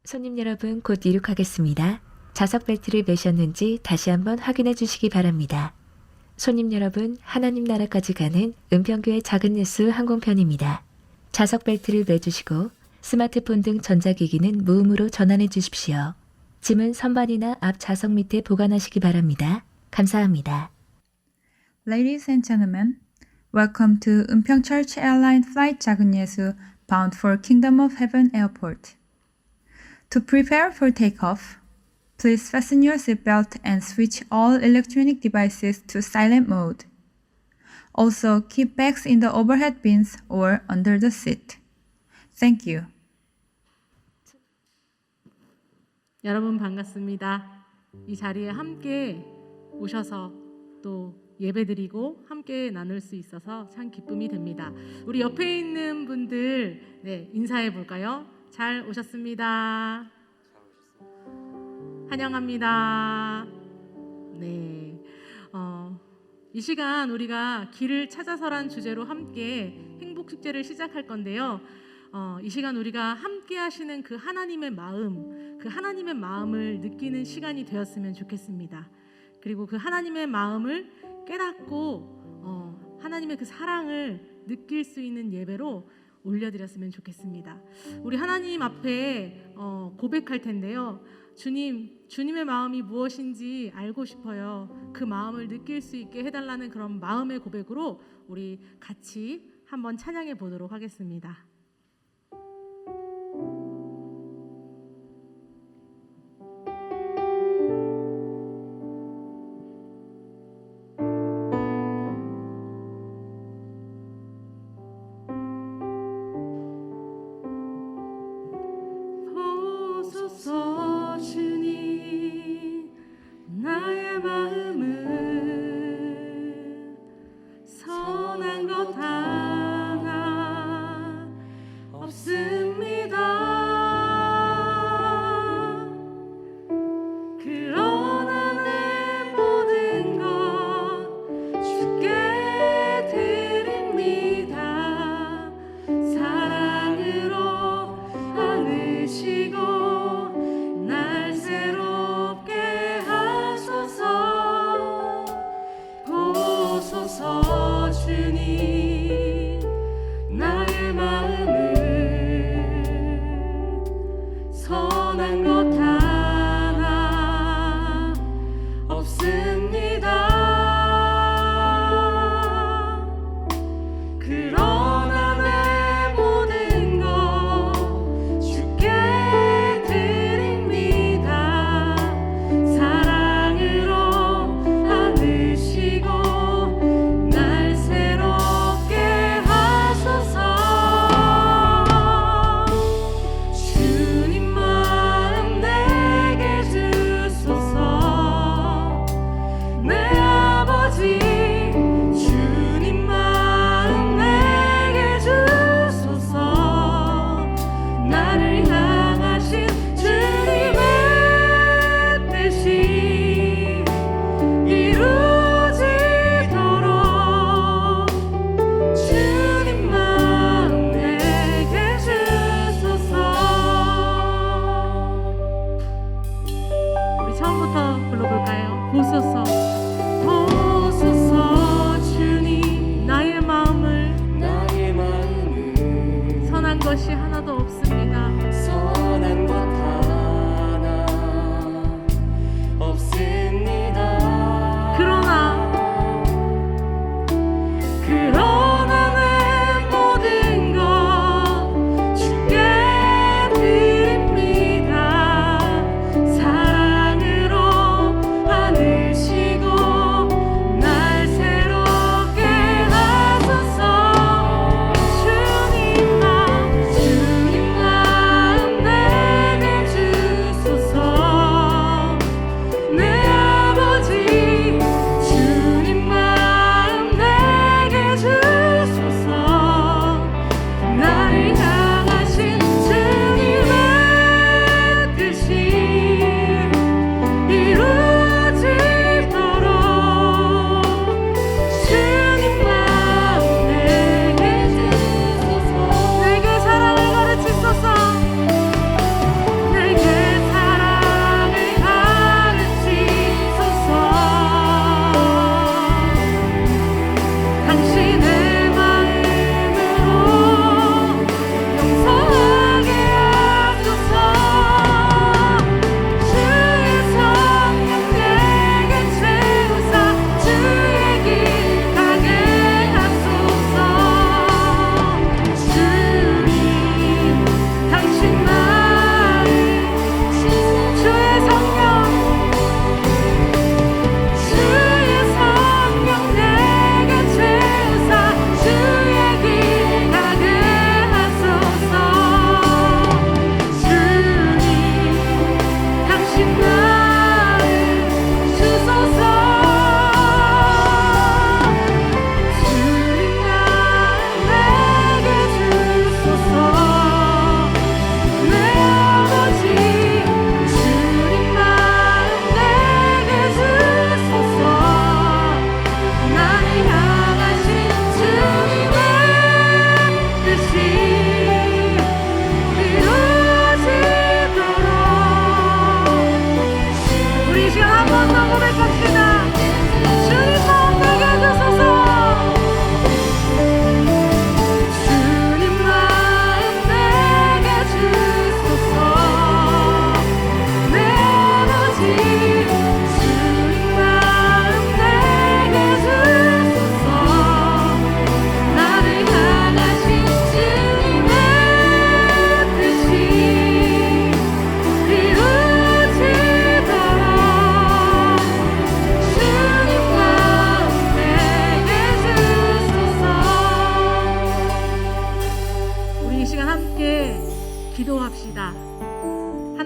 손님 여러분, 곧 이륙하겠습니다. 좌석 벨트를 매셨는지 다시 한번 확인해 주시기 바랍니다. 손님 여러분, 하나님 나라까지 가는 은평교의 작은 뉴스 항공편입니다. 좌석 벨트를 매주시고 스마트폰 등 전자기기는 무음으로 전환해 주십시오. 짐은 선반이나 앞 좌석 밑에 보관하시기 바랍니다. 감사합니다. Ladies and gentlemen, welcome to Eunpyeong Church Airline Flight 작은 예수 bound for Kingdom of Heaven Airport. To prepare for takeoff, please fasten your seatbelt and switch all electronic devices to silent mode. Also, keep bags in the overhead bins or under the seat. Thank you. 여러분 반갑습니다. 이 자리에 함께 오셔서 또 예배드리고 함께 나눌 수 있어서 참 기쁨이 됩니다. 우리 옆에 있는 분들 인사해 볼까요? 잘 오셨습니다. 환영합니다. 네, 이 시간 우리가 길을 찾아서란 주제로 함께 행복 축제를 시작할 건데요. 이 시간 우리가 함께 하시는 그 하나님의 마음을 느끼는 시간이 되었으면 좋겠습니다. 그리고 그 하나님의 마음을 깨닫고 하나님의 그 사랑을 느낄 수 있는 예배로 올려드렸으면 좋겠습니다. 우리 하나님 앞에 고백할 텐데요. 주님의 마음이 무엇인지 알고 싶어요. 그 마음을 느낄 수 있게 해달라는 그런 마음의 고백으로 우리 같이 한번 찬양해 보도록 하겠습니다. 보소서 주님 나의 마음을 선한 것 하나 없습니다. 그러나 내 모든 것 주께 드립니다. 사랑으로 안으시고 날 새롭게 하소서. 보소서 주님 나의 마음을 선한 것 하나 없습니다. 그러나 내 모든 것 주께 드립니다. 사랑으로 안으시고 날 새롭게 하소서. 주님 마음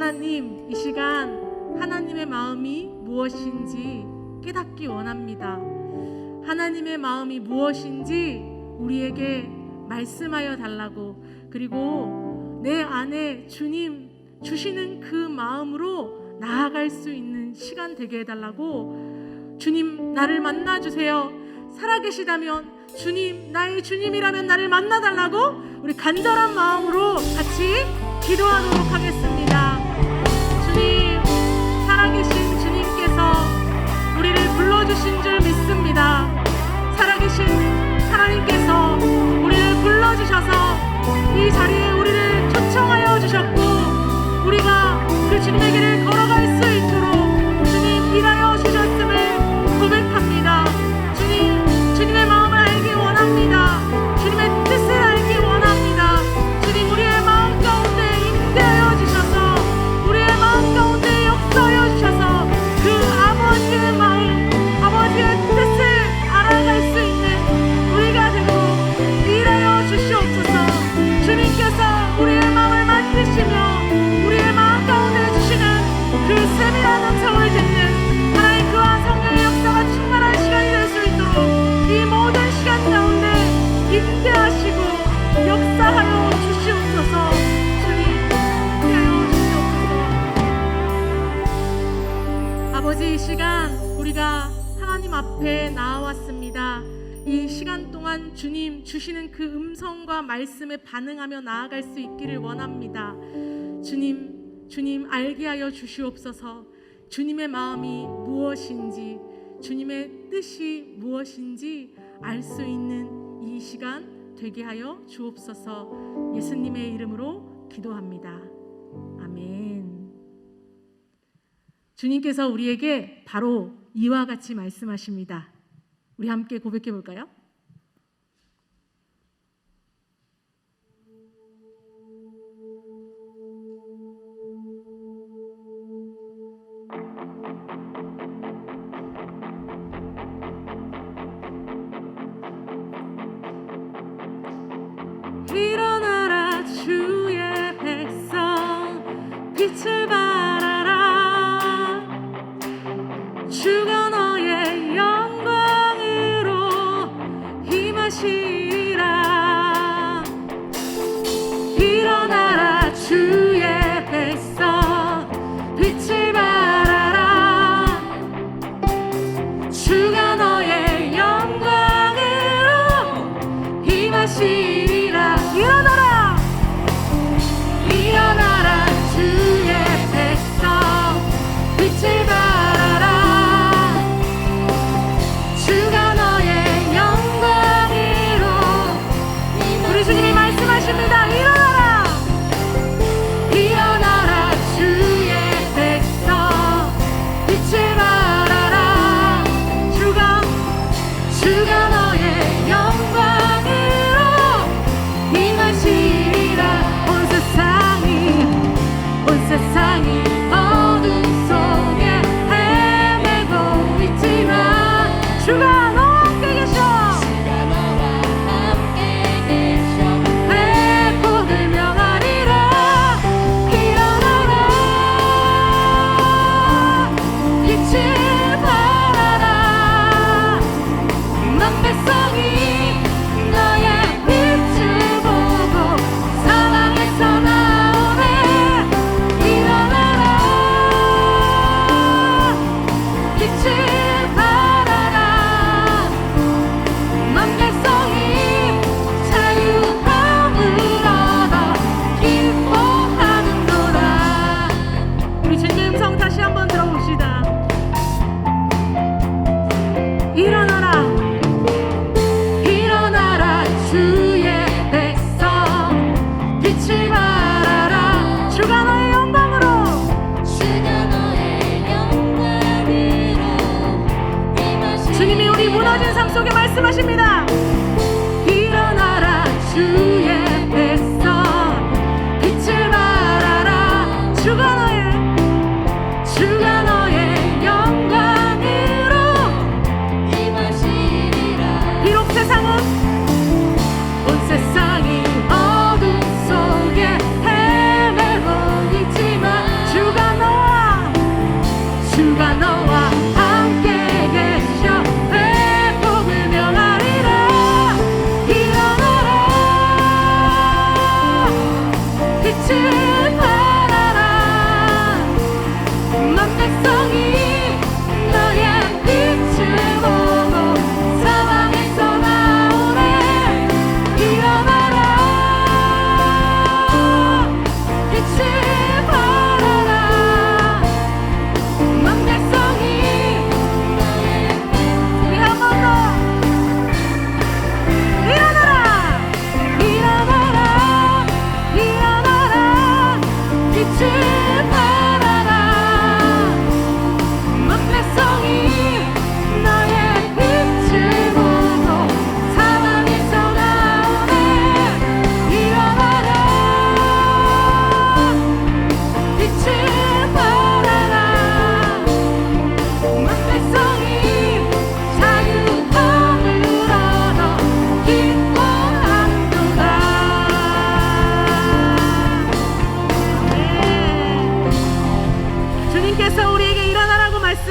하나님, 이 시간 하나님의 마음이 무엇인지 깨닫기 원합니다. 하나님의 마음이 무엇인지 우리에게 말씀하여 달라고, 그리고 내 안에 주님 주시는 그 마음으로 나아갈 수 있는 시간 되게 해달라고, 주님 나를 만나주세요. 살아계시다면 주님, 나의 주님이라면 나를 만나달라고 우리 간절한 마음으로 같이 기도하도록 하겠습니다. 주님, 살아계신 주님께서 우리를 불러주신 줄 믿습니다. 살아계신 하나님께서 우리를 불러주셔서 이 자리에 우리를 초청하여 주셨고, 우리가 그 주님의 길을 걸어갈 수 있도록 주님 일하여 주셨음을 고백합니다. 주님, 주님의 마음을 알기 원합니다. 주님의 뜻을 알기 원합니다. 주님, 우리의 마음 가운데 임재하여 주셔서, 우리의 마음 가운데 역사하여 주셔서 그 아버지의 마음, 아버지의 뜻을 알아갈 수 있는 우리가 되도록 일하여 주시옵소서. 주님께서 우리의 마음을 만드시며 우리의 마음 가운데 주시는 그 세밀한 음성을 듣는 하나님 그와 성령의 역사가 충만한 시간이 될 수 있도록 이 모든 시간 가운데 임재하시고 역사하여 주시옵소서. 주님, 임재하여 주시옵소서. 아버지, 이 시간 우리가 하나님 앞에 나아왔습니다. 이 시간 동안 주님 주시는 그 음성과 말씀에 반응하며 나아갈 수 있기를 원합니다. 주님 알게 하여 주시옵소서. 주님의 마음이 무엇인지, 주님의 뜻이 무엇인지 알 수 있는 이 시간 되게 하여 주옵소서. 예수님의 이름으로 기도합니다. 아멘. 주님께서 우리에게 바로 이와 같이 말씀하십니다. 우리 함께 고백해 볼까요? 일어나라 주의 백성, 빛을 발하라. 주가 너의 영광으로 임하시리라. 일어나라 주의 백성, 빛을 발하라. 주가 너의 영광으로 임하시리라. 일어나라, 일어나라 주의 백성, 빛을 발하라. 주가 너의 영광으로 우리 주님이 말씀하십니다. 일어나라, 일어나라 주의 백성, 빛을 발하라. 주가 너의 영광으로 임하시리라. 온 세상이 어둠 속에 헤매고 있지만 주가 너와 함께 계셔. 내 복을 명하리라. 일어나라, 빛을 발하라. 넌 백성이 너의 빛을 보고 사랑에서 나오네. 일어나라, 빛을 발하라. 넌 백성이 자유함을 얻어 기뻐하는도다. 우리 주님의 음성 다시 한번 들어봅시다. 일어나라, 일어나라 주의 백성, 빛을 발하라. 주가 너의 영광으로 주님이 우리 무너진 삶 속에 말씀하십니다. 일어나라 주의 백성, 빛을 발하라. 주가 너의 영광으로 비록 온 세상이 어둠 속에 헤매고 있지만 주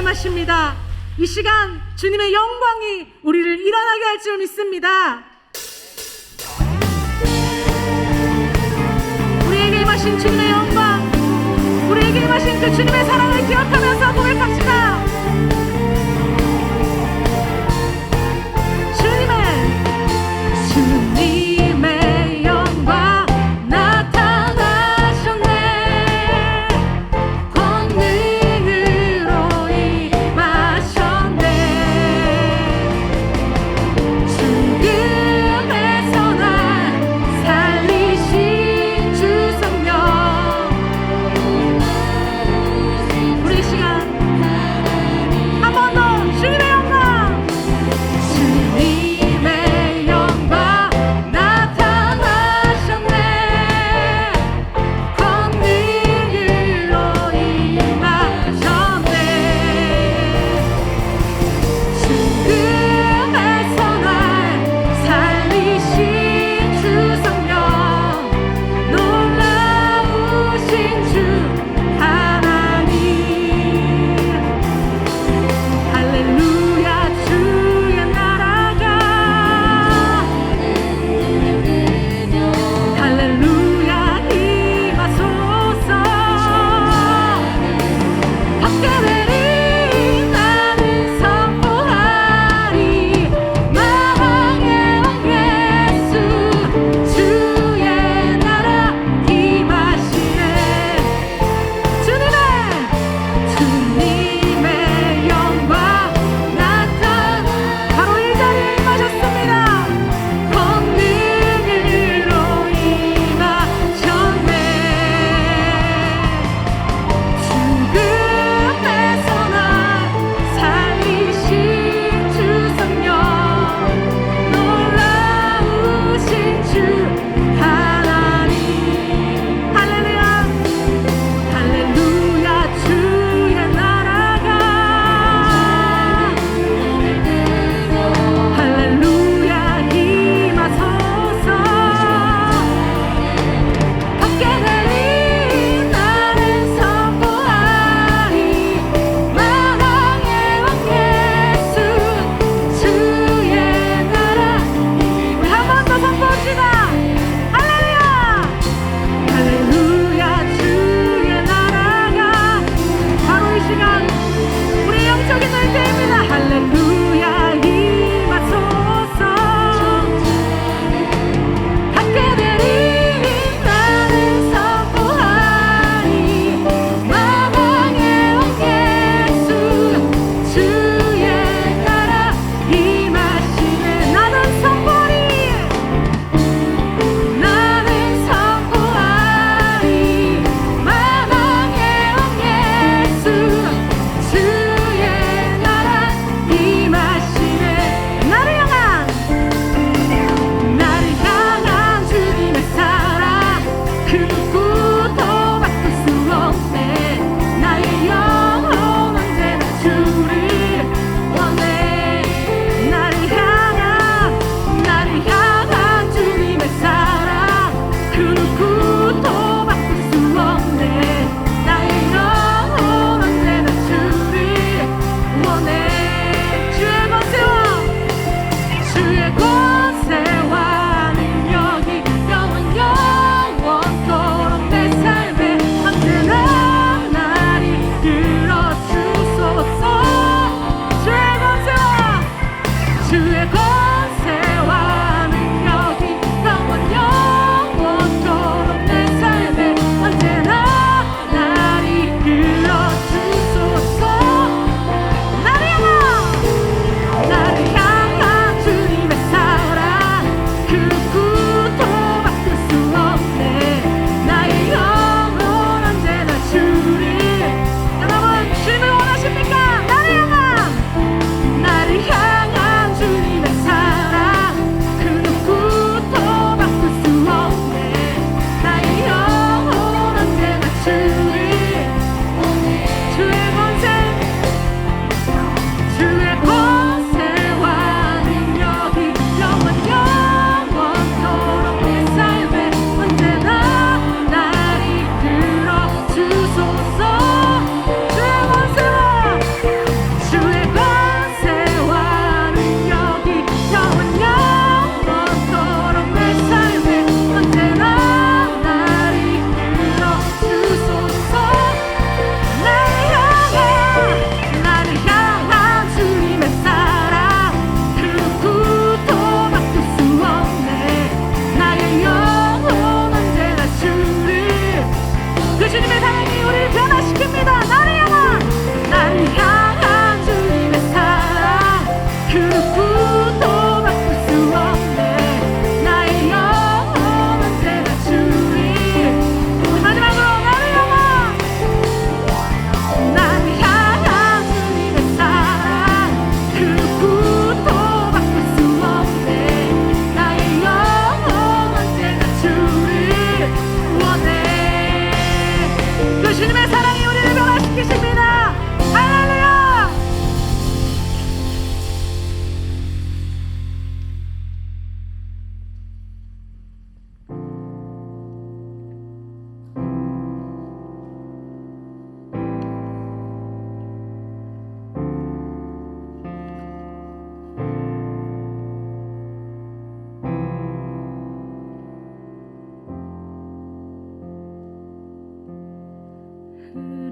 말씀하십니다. 이 시간 주님의 영광이 우리를 일어나게 할 줄 믿습니다. 우리에게 임하신 주님의 영광, 우리에게 임하신 그 주님의 사랑을 기억하면서 고백합시다. 주님의 영광 나타나셨네. 권능으로 임하셨네. 죽음에서 날 살리신 주 성령, 우리 시간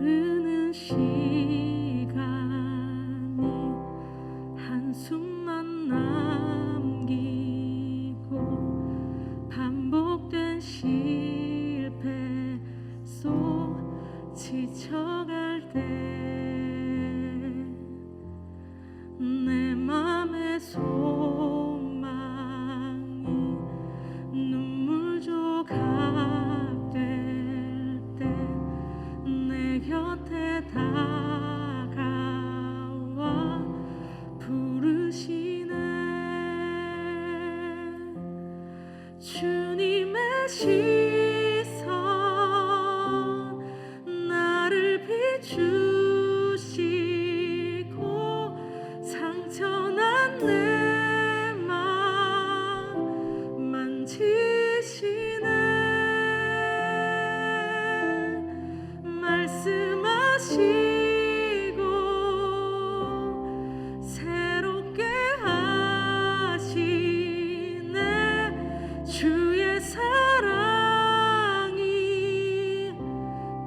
흐르는 시간이 한숨만 남기고 반복된 실패 속 지쳐갈 때 내 맘의 소망이 눈물 조각 될 때 내 곁에 다가와 부르시네. 주님의 시선 나를 비추시고 상처난 내 맘 만지시네. 말씀하시고 새롭게 하시네. 주의 사랑이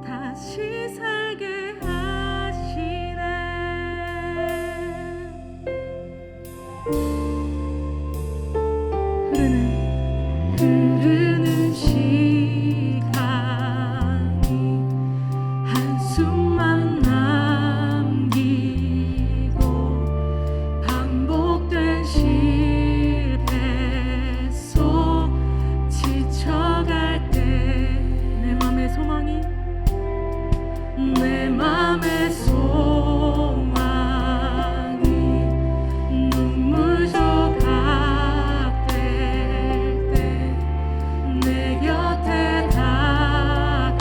다시 살게 하시네. 흐르는 시간이 한숨만 남기고 반복된 실패 속 지쳐갈 때 내 맘의 소망이 내 맘의 소망이 눈물 조각 될 때 내 곁에 다가와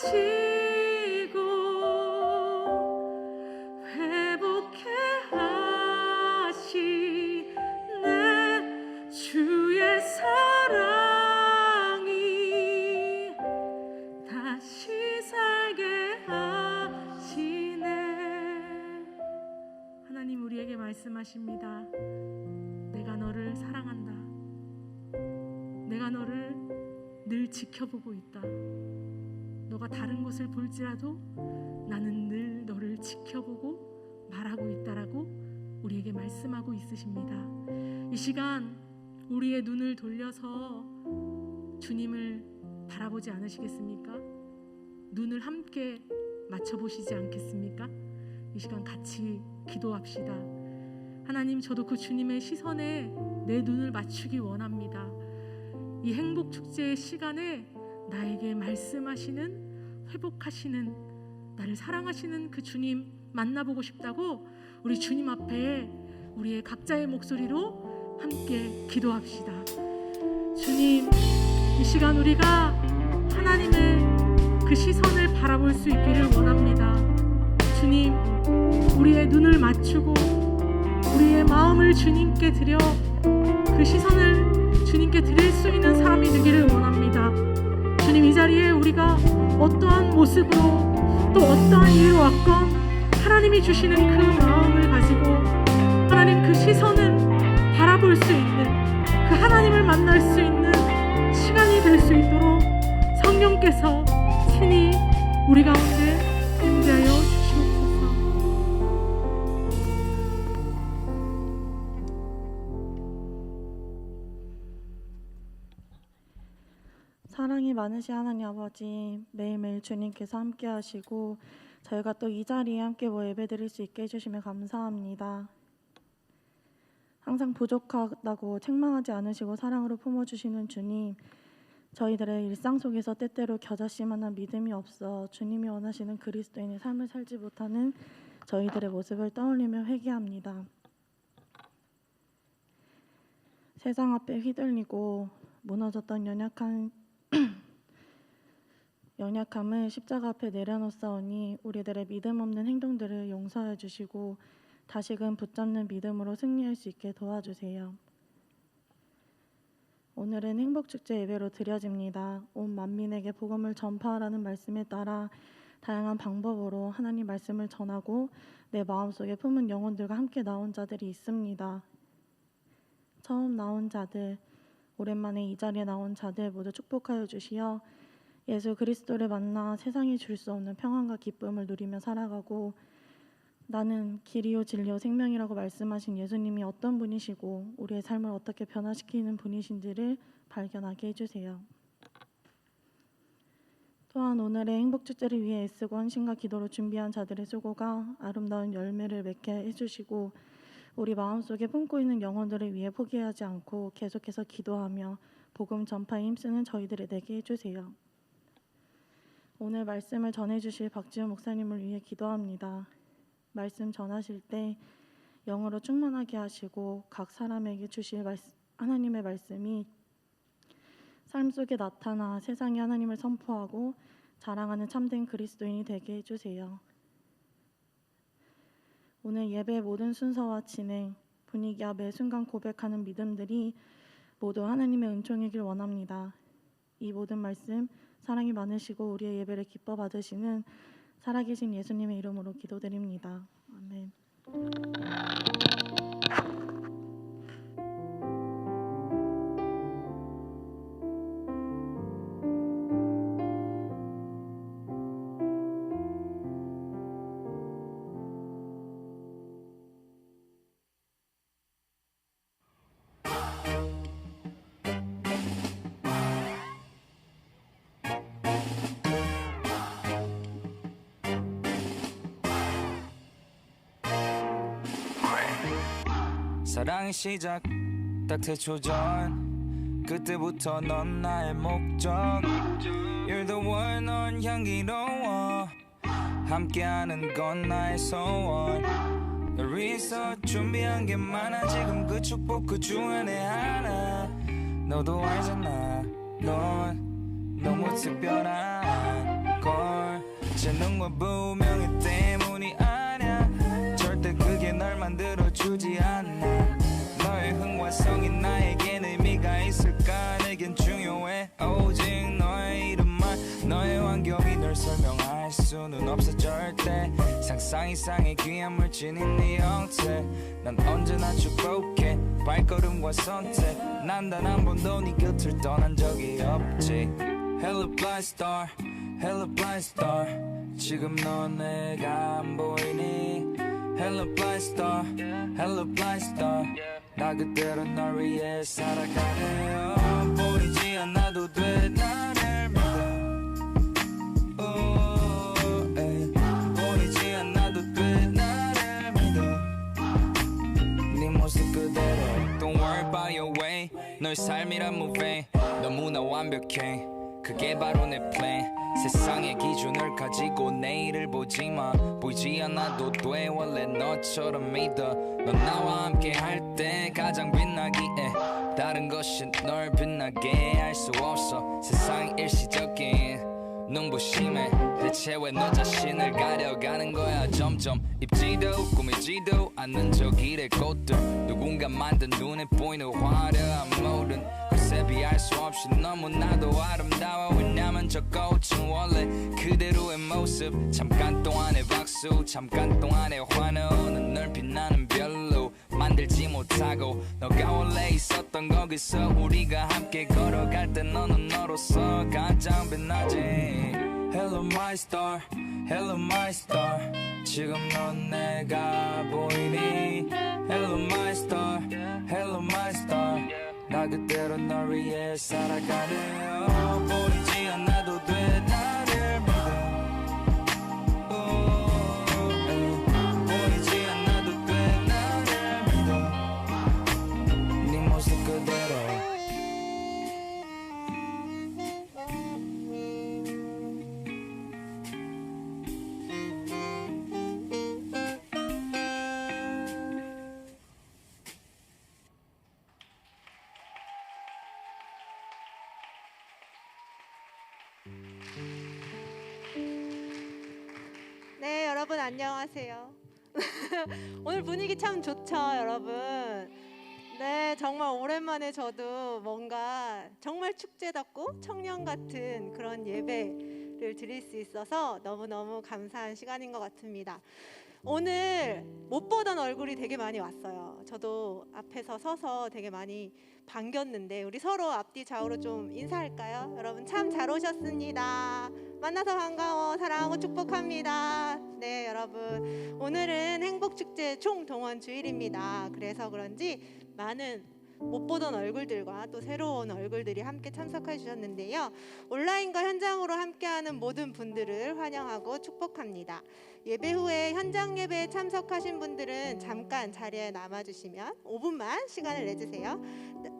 하시고 회복해 하시네. 주의 사랑이 다시 살게 하시네. 하나님 우리에게 말씀하십니다. 내가 너를 사랑한다. 내가 너를 늘 지켜보고 있다. 너가 다른 곳을 볼지라도 나는 늘 너를 지켜보고 말하고 있다라고 우리에게 말씀하고 있으십니다. 이 시간 우리의 눈을 돌려서 주님을 바라보지 않으시겠습니까? 눈을 함께 맞춰보시지 않겠습니까? 이 시간 같이 기도합시다. 하나님, 저도 그 주님의 시선에 내 눈을 맞추기 원합니다. 이 행복 축제의 시간에 나에게 말씀하시는, 회복하시는, 나를 사랑하시는 그 주님 만나보고 싶다고 우리 주님 앞에 우리의 각자의 목소리로 함께 기도합시다. 주님, 이 시간 우리가 하나님의 그 시선을 바라볼 수 있기를 원합니다. 주님, 우리의 눈을 맞추고 우리의 마음을 주님께 드려 그 시선을 주님께 드릴 수 있는 사람이 되기를 원합니다. 주님, 이 자리에 우리가 어떠한 모습으로 또 어떠한 이유로 왔건 하나님이 주시는 그 마음을 가지고 하나님 그 시선을 바라볼 수 있는, 그 하나님을 만날 수 있는 시간이 될 수 있도록 성령께서 친히 우리 가운데 임재하여 주시옵소서. 사랑이 많으신 하나님 아버지, 매일매일 주님께서 함께 하시고 저희가 또 이 자리에 함께 예배드릴 수 있게 해주시면 감사합니다. 항상 부족하다고 책망하지 않으시고 사랑으로 품어주시는 주님, 저희들의 일상 속에서 때때로 겨자씨만한 믿음이 없어 주님이 원하시는 그리스도인의 삶을 살지 못하는 저희들의 모습을 떠올리며 회개합니다. 세상 앞에 휘둘리고 무너졌던 연약함을 십자가 앞에 내려놓사오니 우리들의 믿음 없는 행동들을 용서해 주시고 다시금 붙잡는 믿음으로 승리할 수 있게 도와주세요. 오늘은 행복축제 예배로 드려집니다. 온 만민에게 복음을 전파하라는 말씀에 따라 다양한 방법으로 하나님 말씀을 전하고 내 마음속에 품은 영혼들과 함께 나온 자들이 있습니다. 처음 나온 자들, 오랜만에 이 자리에 나온 자들 모두 축복하여 주시어 예수 그리스도를 만나 세상이 줄 수 없는 평안과 기쁨을 누리며 살아가고 나는 길이요 진리요 생명이라고 말씀하신 예수님이 어떤 분이시고 우리의 삶을 어떻게 변화시키는 분이신지를 발견하게 해주세요. 또한 오늘의 행복축제를 위해 애쓰고 헌신과 기도로 준비한 자들의 수고가 아름다운 열매를 맺게 해주시고 우리 마음속에 품고 있는 영혼들을 위해 포기하지 않고 계속해서 기도하며 복음 전파에 힘쓰는 저희들이 되게 해주세요. 오늘 말씀을 전해주실 박지훈 목사님을 위해 기도합니다. 말씀 전하실 때 영으로 충만하게 하시고 각 사람에게 주실 하나님의 말씀이 삶 속에 나타나 세상에 하나님을 선포하고 자랑하는 참된 그리스도인이 되게 해주세요. 오늘 예배 모든 순서와 진행, 분위기와 매 순간 고백하는 믿음들이 모두 하나님의 은총이길 원합니다. 이 모든 말씀 사랑이 많으시고 우리의 예배를 기뻐 받으시는 살아계신 예수님의 이름으로 기도드립니다. 아멘. 사랑의 시작 딱 태초 전 그때부터 넌 나의 목적 You're the one, 넌 향기로워 함께하는 건 나의 소원 널 위해서 준비한 게 많아 지금 그 축복 그 중에 하나 너도 알잖아 넌 너무 특별한 걸 재능과 부명의 때문이 아냐 절대 그게 널 만들어주지 않아 너의 흥화성이 나에겐 의미가 있을까 내겐 중요해 오직 너의 이름만 너의 환경이 널 설명할 수는 없어 절대 상상 이상의 귀한 물질인 네 형태 난 언제나 축복해 발걸음과 선택 난 단 한 번도 네 곁을 떠난 적이 없지 Hello blind star Hello blind star 지금 넌 내가 안 보이니 Hello blind star Hello blind star 나 그대로 널 위해 살아가네요 보이지 않아도 돼 나를 믿어 보이지 않아도 돼 나를 믿어 네 모습 그대로 Don't worry about your way 너의 삶이란 movie 너무나 완벽해 그게 바로 내 plan 세상의 기준을 가지고 내일을 보지마 보이지 않아도 돼 원래 너처럼 믿어 넌 나와 함께 할 때 가장 빛나기에 다른 것이 널 빛나게 할 수 없어 세상이 일시적인 눈부심에 대체 왜 너 자신을 가려가는 거야 점점 입지도 꾸미지도 않는 저 길의 꽃들 누군가 만든 눈에 보이는 화려한 모든 글쎄 비할 수 없이 너무나도 아름다워 왜냐면 저 꽃은 원래 그대로의 모습 잠깐 동안의 박수 잠깐 동안의 환호는 널 빛나는 별로 만들지 못하고 너가 원래 있었던 거기서 우리가 함께 걸어갈 때 너는 너로서 가장 빛나지 Hello my star, hello my star 지금 넌 내가 보이니 Hello my star, hello my star 나 그대로 널 위해 살아가네요 보이지 않아도 돼 나를 믿어 보이지 않아도 돼 나를 믿어 네 모습 그대로 네, 여러분 안녕하세요. 오늘 분위기 참 좋죠, 여러분. 네, 정말 오랜만에 저도 뭔가 정말 축제답고 청년 같은 그런 예배를 드릴 수 있어서 너무너무 감사한 시간인 것 같습니다. 오늘 못 보던 얼굴이 되게 많이 왔어요. 저도 앞에서 서서 되게 많이 반겼는데 우리 서로 앞뒤 좌우로 좀 인사할까요? 여러분 참 잘 오셨습니다. 만나서 반가워. 사랑하고 축복합니다. 네, 여러분 오늘은 행복축제 총동원 주일입니다. 그래서 그런지 많은 못 보던 얼굴들과 또 새로운 얼굴들이 함께 참석해 주셨는데요. 온라인과 현장으로 함께하는 모든 분들을 환영하고 축복합니다. 예배 후에 현장 예배에 참석하신 분들은 잠깐 자리에 남아주시면 5분만 시간을 내주세요.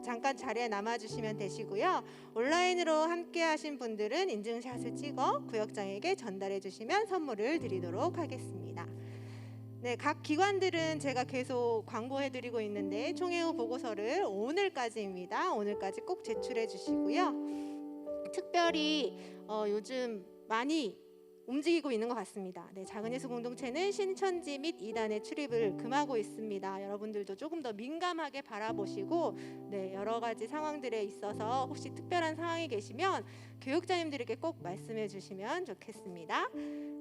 잠깐 자리에 남아주시면 되시고요. 온라인으로 함께하신 분들은 인증샷을 찍어 구역장에게 전달해 주시면 선물을 드리도록 하겠습니다. 네, 각 기관들은 제가 계속 광고해드리고 있는데 총회 후 보고서를 오늘까지입니다. 오늘까지 꼭 제출해 주시고요. 특별히 요즘 많이 움직이고 있는 것 같습니다. 네, 작은 예수 공동체는 신천지 및 이단의 출입을 금하고 있습니다. 여러분들도 조금 더 민감하게 바라보시고 네, 여러 가지 상황들에 있어서 혹시 특별한 상황이 계시면 교육자님들에게 꼭 말씀해 주시면 좋겠습니다.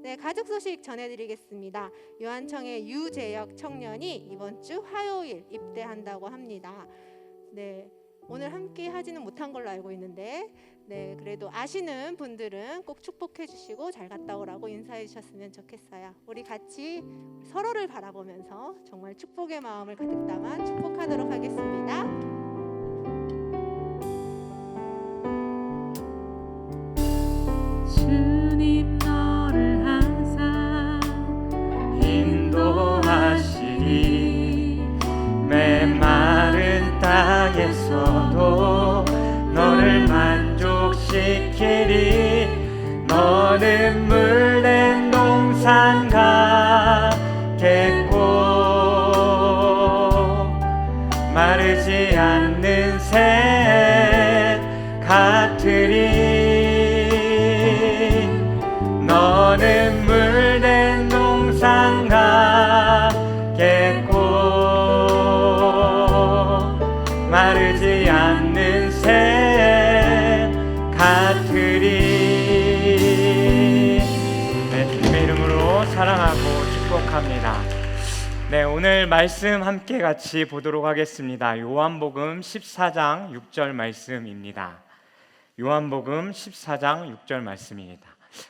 네, 가족 소식 전해드리겠습니다. 요한청의 유재혁 청년이 이번 주 화요일 입대한다고 합니다. 네, 오늘 함께 하지는 못한 걸로 알고 있는데 네, 그래도 아시는 분들은 꼭 축복해 주시고 잘 갔다 오라고 인사해 주셨으면 좋겠어요. 우리 같이 서로를 바라보면서 정말 축복의 마음을 가득 담아 축복하도록 하겠습니다. 주님 너를 항상 인도하시리 메마른 땅에서도 너를 만족시키리 너는 물된 동산 같겠고 마르지 않는 새 같으리 네, 오늘 말씀 함께 같이 보도록 하겠습니다. 요한복음 14장 6절 말씀입니다. 요한복음 14장 6절 말씀입니다.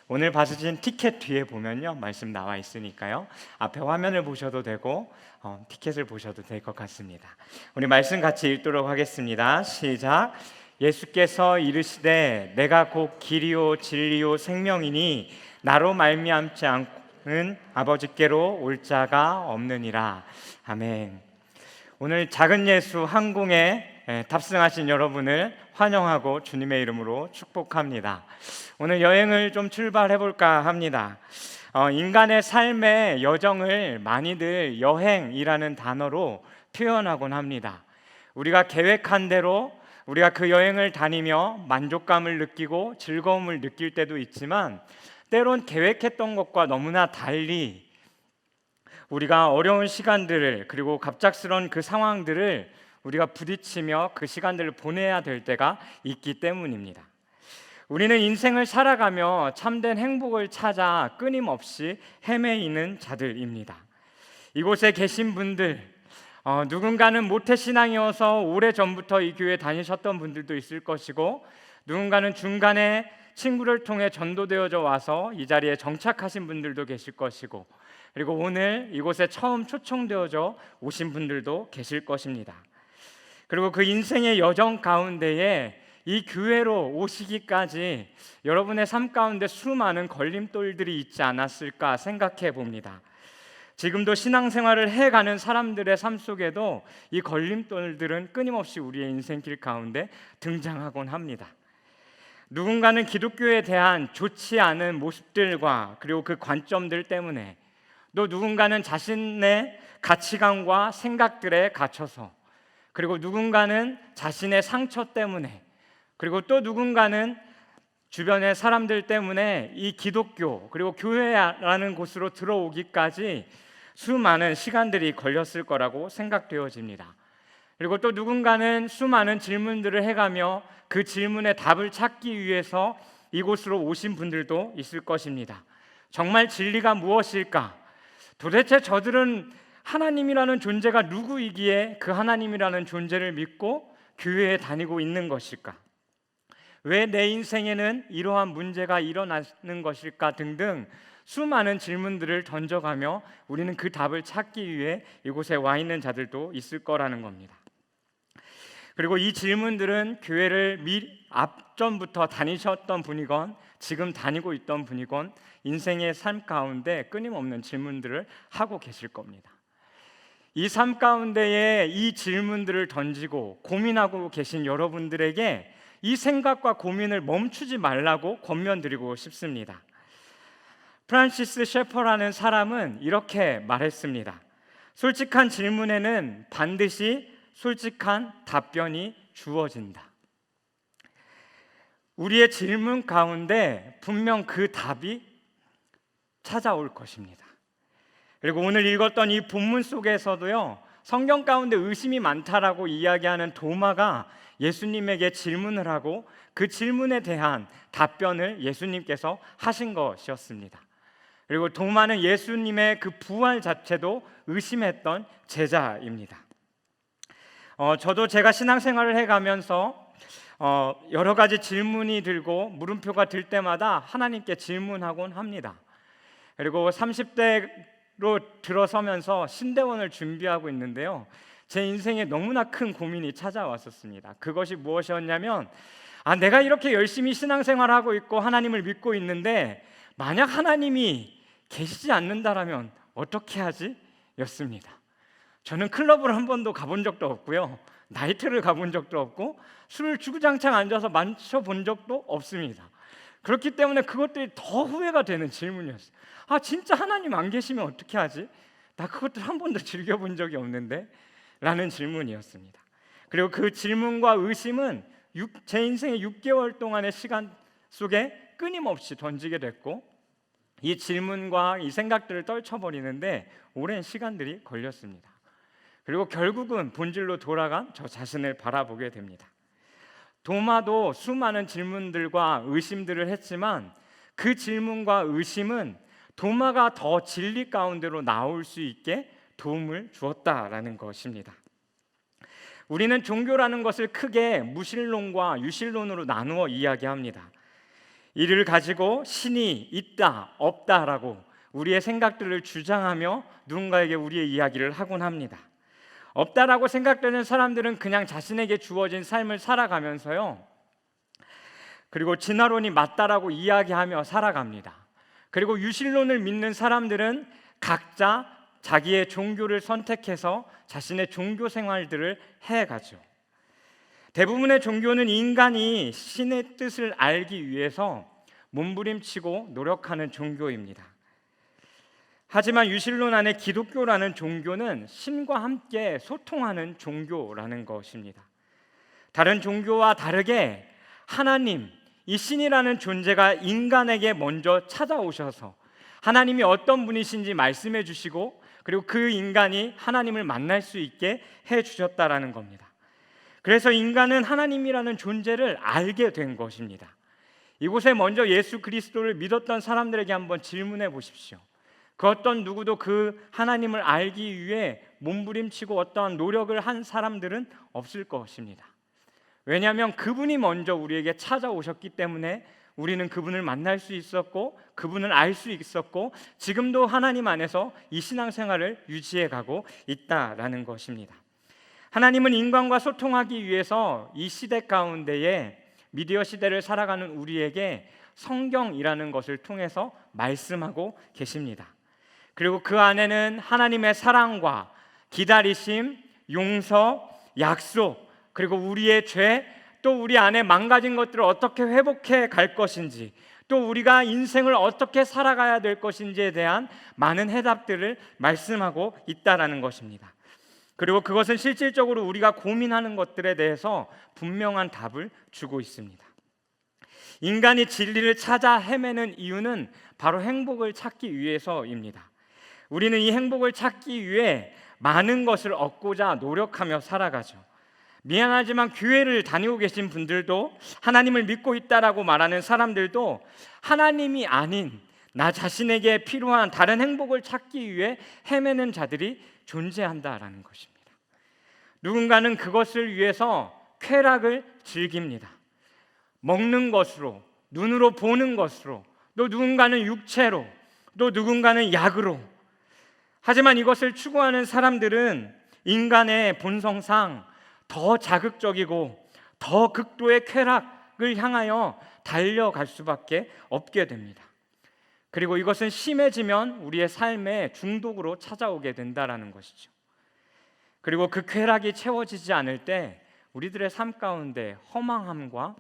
오늘 받으신 티켓 뒤에 보면요, 말씀 나와 있으니까요. 앞에 화면을 보셔도 되고 티켓을 보셔도 될 것 같습니다. 우리 말씀 같이 읽도록 하겠습니다. 시작. 예수께서 이르시되 내가 곧 길이요 진리요 생명이니 나로 말미암지 않고는 아버지께로 올 자가 없느니라. 아멘. 오늘 작은 예수 항공에 탑승하신 여러분을 환영하고 주님의 이름으로 축복합니다. 오늘 여행을 좀 출발해 볼까 합니다. 인간의 삶의 여정을 많이들 여행이라는 단어로 표현하곤 합니다. 우리가 계획한 대로 우리가 그 여행을 다니며 만족감을 느끼고 즐거움을 느낄 때도 있지만, 때론 계획했던 것과 너무나 달리 우리가 어려운 시간들을, 그리고 갑작스러운 그 상황들을 우리가 부딪히며 그 시간들을 보내야 될 때가 있기 때문입니다. 우리는 인생을 살아가며 참된 행복을 찾아 끊임없이 헤매이는 자들입니다. 이곳에 계신 분들, 누군가는 모태신앙이어서 오래전부터 이 교회에 다니셨던 분들도 있을 것이고, 누군가는 중간에 친구를 통해 전도되어져 와서 이 자리에 정착하신 분들도 계실 것이고, 그리고 오늘 이곳에 처음 초청되어져 오신 분들도 계실 것입니다. 그리고 그 인생의 여정 가운데에 이 교회로 오시기까지 여러분의 삶 가운데 수많은 걸림돌들이 있지 않았을까 생각해 봅니다. 지금도 신앙생활을 해가는 사람들의 삶 속에도 이 걸림돌들은 끊임없이 우리의 인생길 가운데 등장하곤 합니다. 누군가는 기독교에 대한 좋지 않은 모습들과 그리고 그 관점들 때문에, 또 누군가는 자신의 가치관과 생각들에 갇혀서, 그리고 누군가는 자신의 상처 때문에, 그리고 또 누군가는 주변의 사람들 때문에 이 기독교 그리고 교회라는 곳으로 들어오기까지 수많은 시간들이 걸렸을 거라고 생각되어집니다. 그리고 또 누군가는 수많은 질문들을 해가며 그 질문의 답을 찾기 위해서 이곳으로 오신 분들도 있을 것입니다. 정말 진리가 무엇일까? 도대체 저들은 하나님이라는 존재가 누구이기에 그 하나님이라는 존재를 믿고 교회에 다니고 있는 것일까? 왜 내 인생에는 이러한 문제가 일어나는 것일까? 등등 수많은 질문들을 던져가며 우리는 그 답을 찾기 위해 이곳에 와 있는 자들도 있을 거라는 겁니다. 그리고 이 질문들은 교회를 앞전부터 다니셨던 분이건 지금 다니고 있던 분이건 인생의 삶 가운데 끊임없는 질문들을 하고 계실 겁니다. 이 삶 가운데에 이 질문들을 던지고 고민하고 계신 여러분들에게 이 생각과 고민을 멈추지 말라고 권면드리고 싶습니다. 프란시스 셰퍼라는 사람은 이렇게 말했습니다. 솔직한 질문에는 반드시 솔직한 답변이 주어진다. 우리의 질문 가운데 분명 그 답이 찾아올 것입니다. 그리고 오늘 읽었던 이 본문 속에서도요, 성경 가운데 의심이 많다라고 이야기하는 도마가 예수님에게 질문을 하고 그 질문에 대한 답변을 예수님께서 하신 것이었습니다. 그리고 도마는 예수님의 그 부활 자체도 의심했던 제자입니다. 저도 제가 신앙생활을 해가면서 여러 가지 질문이 들고 물음표가 들 때마다 하나님께 질문하곤 합니다. 그리고 30대로 들어서면서 신대원을 준비하고 있는데요, 제 인생에 너무나 큰 고민이 찾아왔었습니다. 그것이 무엇이었냐면, 내가 이렇게 열심히 신앙생활하고 있고 하나님을 믿고 있는데 만약 하나님이 계시지 않는다라면 어떻게 하지? 였습니다. 저는 클럽을 한 번도 가본 적도 없고요, 나이트를 가본 적도 없고 술을 주구장창 앉아서 마셔본 적도 없습니다. 그렇기 때문에 그것들이 더 후회가 되는 질문이었어요. 진짜 하나님 안 계시면 어떻게 하지? 나 그것들 한 번도 즐겨본 적이 없는데 라는 질문이었습니다. 그리고 그 질문과 의심은 제 인생의 6개월 동안의 시간 속에 끊임없이 던지게 됐고, 이 질문과 이 생각들을 떨쳐버리는데 오랜 시간들이 걸렸습니다. 그리고 결국은 본질로 돌아간 저 자신을 바라보게 됩니다. 도마도 수많은 질문들과 의심들을 했지만 그 질문과 의심은 도마가 더 진리 가운데로 나올 수 있게 도움을 주었다라는 것입니다. 우리는 종교라는 것을 크게 무신론과 유신론으로 나누어 이야기합니다. 이를 가지고 신이 있다, 없다라고 우리의 생각들을 주장하며 누군가에게 우리의 이야기를 하곤 합니다. 없다라고 생각되는 사람들은 그냥 자신에게 주어진 삶을 살아가면서요, 그리고 진화론이 맞다라고 이야기하며 살아갑니다. 그리고 유신론을 믿는 사람들은 각자 자기의 종교를 선택해서 자신의 종교 생활들을 해가죠. 대부분의 종교는 인간이 신의 뜻을 알기 위해서 몸부림치고 노력하는 종교입니다. 하지만 유신론 안에 기독교라는 종교는 신과 함께 소통하는 종교라는 것입니다. 다른 종교와 다르게 하나님, 이 신이라는 존재가 인간에게 먼저 찾아오셔서 하나님이 어떤 분이신지 말씀해 주시고, 그리고 그 인간이 하나님을 만날 수 있게 해 주셨다라는 겁니다. 그래서 인간은 하나님이라는 존재를 알게 된 것입니다. 이곳에 먼저 예수 그리스도를 믿었던 사람들에게 한번 질문해 보십시오. 그 어떤 누구도 그 하나님을 알기 위해 몸부림치고 어떠한 노력을 한 사람들은 없을 것입니다. 왜냐하면 그분이 먼저 우리에게 찾아오셨기 때문에 우리는 그분을 만날 수 있었고, 그분을 알 수 있었고, 지금도 하나님 안에서 이 신앙생활을 유지해 가고 있다라는 것입니다. 하나님은 인간과 소통하기 위해서 이 시대 가운데에 미디어 시대를 살아가는 우리에게 성경이라는 것을 통해서 말씀하고 계십니다. 그리고 그 안에는 하나님의 사랑과 기다리심, 용서, 약속, 그리고 우리의 죄, 또 우리 안에 망가진 것들을 어떻게 회복해 갈 것인지, 또 우리가 인생을 어떻게 살아가야 될 것인지에 대한 많은 해답들을 말씀하고 있다라는 것입니다. 그리고 그것은 실질적으로 우리가 고민하는 것들에 대해서 분명한 답을 주고 있습니다. 인간이 진리를 찾아 헤매는 이유는 바로 행복을 찾기 위해서입니다. 우리는 이 행복을 찾기 위해 많은 것을 얻고자 노력하며 살아가죠. 미안하지만 교회를 다니고 계신 분들도, 하나님을 믿고 있다라고 말하는 사람들도 하나님이 아닌 나 자신에게 필요한 다른 행복을 찾기 위해 헤매는 자들이 존재한다라는 것입니다. 누군가는 그것을 위해서 쾌락을 즐깁니다. 먹는 것으로, 눈으로 보는 것으로, 또 누군가는 육체로, 또 누군가는 약으로. 하지만 이것을 추구하는 사람들은 인간의 본성상 더 자극적이고 더 극도의 쾌락을 향하여 달려갈 수밖에 없게 됩니다. 그리고 이것은 심해지면 우리의 삶의 중독으로 찾아오게 된다라는 것이죠. 그리고 그 쾌락이 채워지지 않을 때 우리들의 삶 가운데 허망함과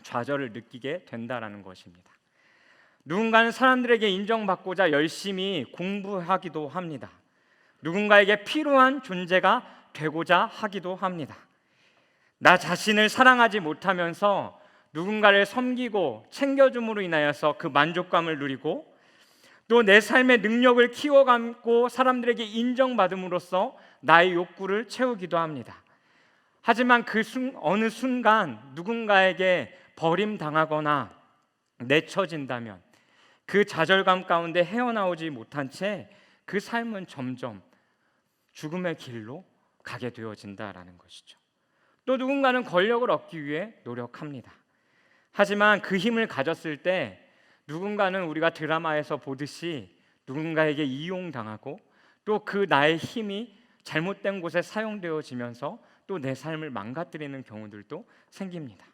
좌절을 느끼게 된다라는 것입니다. 누군가는 사람들에게 인정받고자 열심히 공부하기도 합니다. 누군가에게 필요한 존재가 되고자 하기도 합니다. 나 자신을 사랑하지 못하면서 누군가를 섬기고 챙겨줌으로 인하여서 그 만족감을 누리고, 또 내 삶의 능력을 키워가고 사람들에게 인정받음으로써 나의 욕구를 채우기도 합니다. 하지만 어느 순간 누군가에게 버림당하거나 내쳐진다면 그 좌절감 가운데 헤어나오지 못한 채 그 삶은 점점 죽음의 길로 가게 되어진다라는 것이죠. 또 누군가는 권력을 얻기 위해 노력합니다. 하지만 그 힘을 가졌을 때 누군가는 우리가 드라마에서 보듯이 누군가에게 이용당하고, 또 그 나의 힘이 잘못된 곳에 사용되어지면서 또 내 삶을 망가뜨리는 경우들도 생깁니다.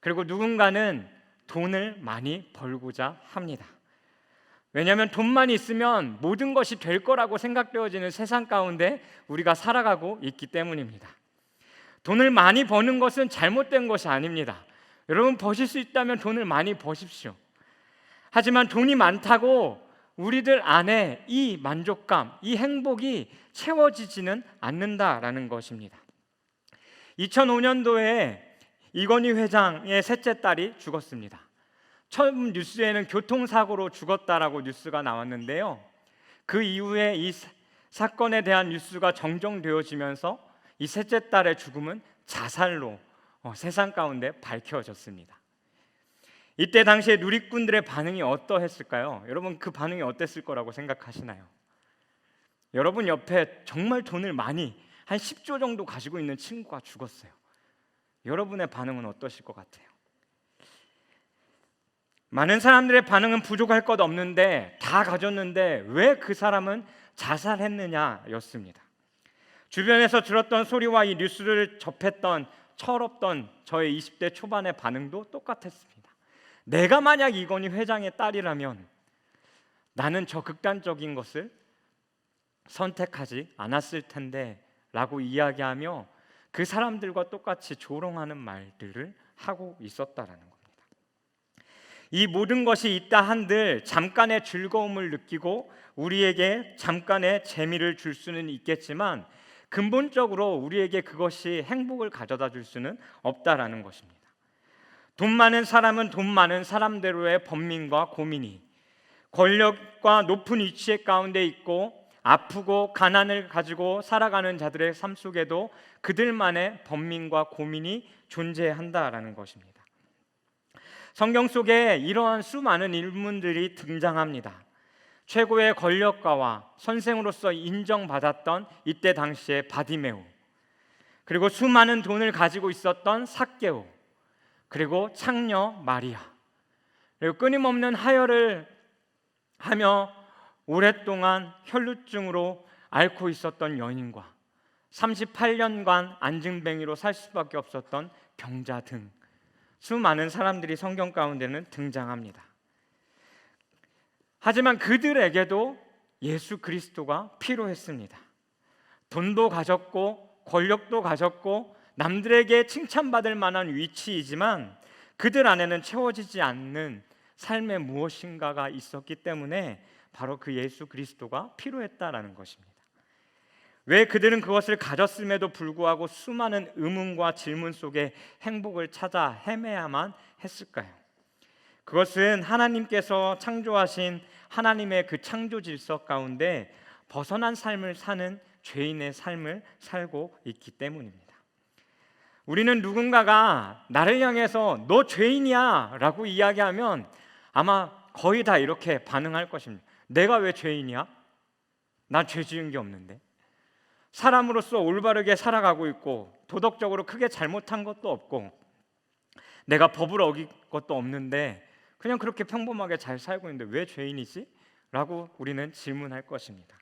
그리고 누군가는 돈을 많이 벌고자 합니다. 왜냐하면 돈만 있으면 모든 것이 될 거라고 생각되어지는 세상 가운데 우리가 살아가고 있기 때문입니다. 돈을 많이 버는 것은 잘못된 것이 아닙니다. 여러분, 버실 수 있다면 돈을 많이 버십시오. 하지만 돈이 많다고 우리들 안에 이 만족감, 이 행복이 채워지지는 않는다라는 것입니다. 2005년도에 이건희 회장의 셋째 딸이 죽었습니다. 처음 뉴스에는 교통사고로 죽었다라고 뉴스가 나왔는데요. 그 이후에 이 사건에 대한 뉴스가 정정되어지면서 이 셋째 딸의 죽음은 자살로 세상 가운데 밝혀졌습니다. 이때 당시에 누리꾼들의 반응이 어떠했을까요? 여러분, 그 반응이 어땠을 거라고 생각하시나요? 여러분 옆에 정말 돈을 많이 한 10조 정도 가지고 있는 친구가 죽었어요. 여러분의 반응은 어떠실 것 같아요? 많은 사람들의 반응은 부족할 것 없는데 다 가졌는데 왜 그 사람은 자살했느냐였습니다. 주변에서 들었던 소리와 이 뉴스를 접했던 철없던 저의 20대 초반의 반응도 똑같았습니다. 내가 만약 이건희 회장의 딸이라면 나는 저 극단적인 것을 선택하지 않았을 텐데 라고 이야기하며 그 사람들과 똑같이 조롱하는 말들을 하고 있었다라는 겁니다. 이 모든 것이 있다 한들 잠깐의 즐거움을 느끼고 우리에게 잠깐의 재미를 줄 수는 있겠지만 근본적으로 우리에게 그것이 행복을 가져다 줄 수는 없다라는 것입니다. 돈 많은 사람은 돈 많은 사람대로의 번민과 고민이, 권력과 높은 위치의 가운데 있고 아프고 가난을 가지고 살아가는 자들의 삶 속에도 그들만의 번민과 고민이 존재한다라는 것입니다. 성경 속에 이러한 수많은 인물들이 등장합니다. 최고의 권력가와 선생으로서 인정받았던 이때 당시의 바디메오, 그리고 수많은 돈을 가지고 있었던 삭개오, 그리고 창녀 마리아, 그리고 끊임없는 하혈을 하며 오랫동안 혈루증으로 앓고 있었던 여인과 38년간 안진뱅이로 살 수밖에 없었던 병자 등 수많은 사람들이 성경 가운데는 등장합니다. 하지만 그들에게도 예수 그리스도가 필요했습니다. 돈도 가졌고 권력도 가졌고 남들에게 칭찬받을 만한 위치이지만 그들 안에는 채워지지 않는 삶의 무엇인가가 있었기 때문에 바로 그 예수 그리스도가 필요했다라는 것입니다. 왜 그들은 그것을 가졌음에도 불구하고 수많은 의문과 질문 속에 행복을 찾아 헤매야만 했을까요? 그것은 하나님께서 창조하신 하나님의 그 창조 질서 가운데 벗어난 삶을 사는 죄인의 삶을 살고 있기 때문입니다. 우리는 누군가가 나를 향해서 너 죄인이야 라고 이야기하면 아마 거의 다 이렇게 반응할 것입니다. 내가 왜 죄인이야? 나 죄 지은 게 없는데. 사람으로서 올바르게 살아가고 있고 도덕적으로 크게 잘못한 것도 없고 내가 법을 어긴 것도 없는데 그냥 그렇게 평범하게 잘 살고 있는데 왜 죄인이지? 라고 우리는 질문할 것입니다.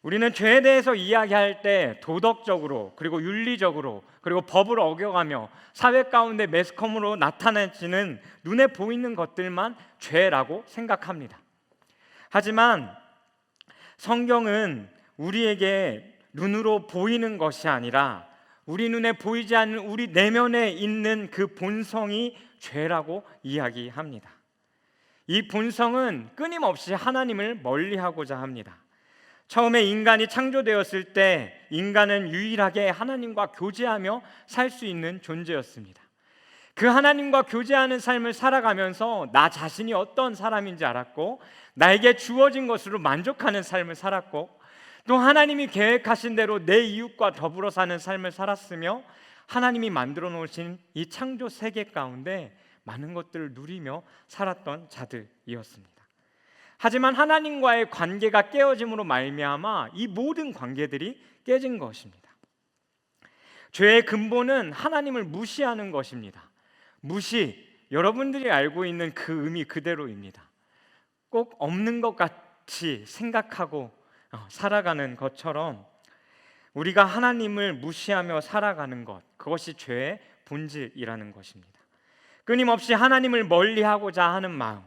우리는 죄에 대해서 이야기할 때 도덕적으로 그리고 윤리적으로 그리고 법을 어겨가며 사회 가운데 매스컴으로 나타내지는 눈에 보이는 것들만 죄라고 생각합니다. 하지만 성경은 우리에게 눈으로 보이는 것이 아니라 우리 눈에 보이지 않는 우리 내면에 있는 그 본성이 죄라고 이야기합니다. 이 본성은 끊임없이 하나님을 멀리하고자 합니다. 처음에 인간이 창조되었을 때 인간은 유일하게 하나님과 교제하며 살 수 있는 존재였습니다. 그 하나님과 교제하는 삶을 살아가면서 나 자신이 어떤 사람인지 알았고 나에게 주어진 것으로 만족하는 삶을 살았고 또 하나님이 계획하신 대로 내 이웃과 더불어 사는 삶을 살았으며 하나님이 만들어 놓으신 이 창조 세계 가운데 많은 것들을 누리며 살았던 자들이었습니다. 하지만 하나님과의 관계가 깨어짐으로 말미암아 이 모든 관계들이 깨진 것입니다. 죄의 근본은 하나님을 무시하는 것입니다. 무시, 여러분들이 알고 있는 그 의미 그대로입니다. 꼭 없는 것 같이 생각하고 살아가는 것처럼 우리가 하나님을 무시하며 살아가는 것, 그것이 죄의 본질이라는 것입니다. 끊임없이 하나님을 멀리하고자 하는 마음,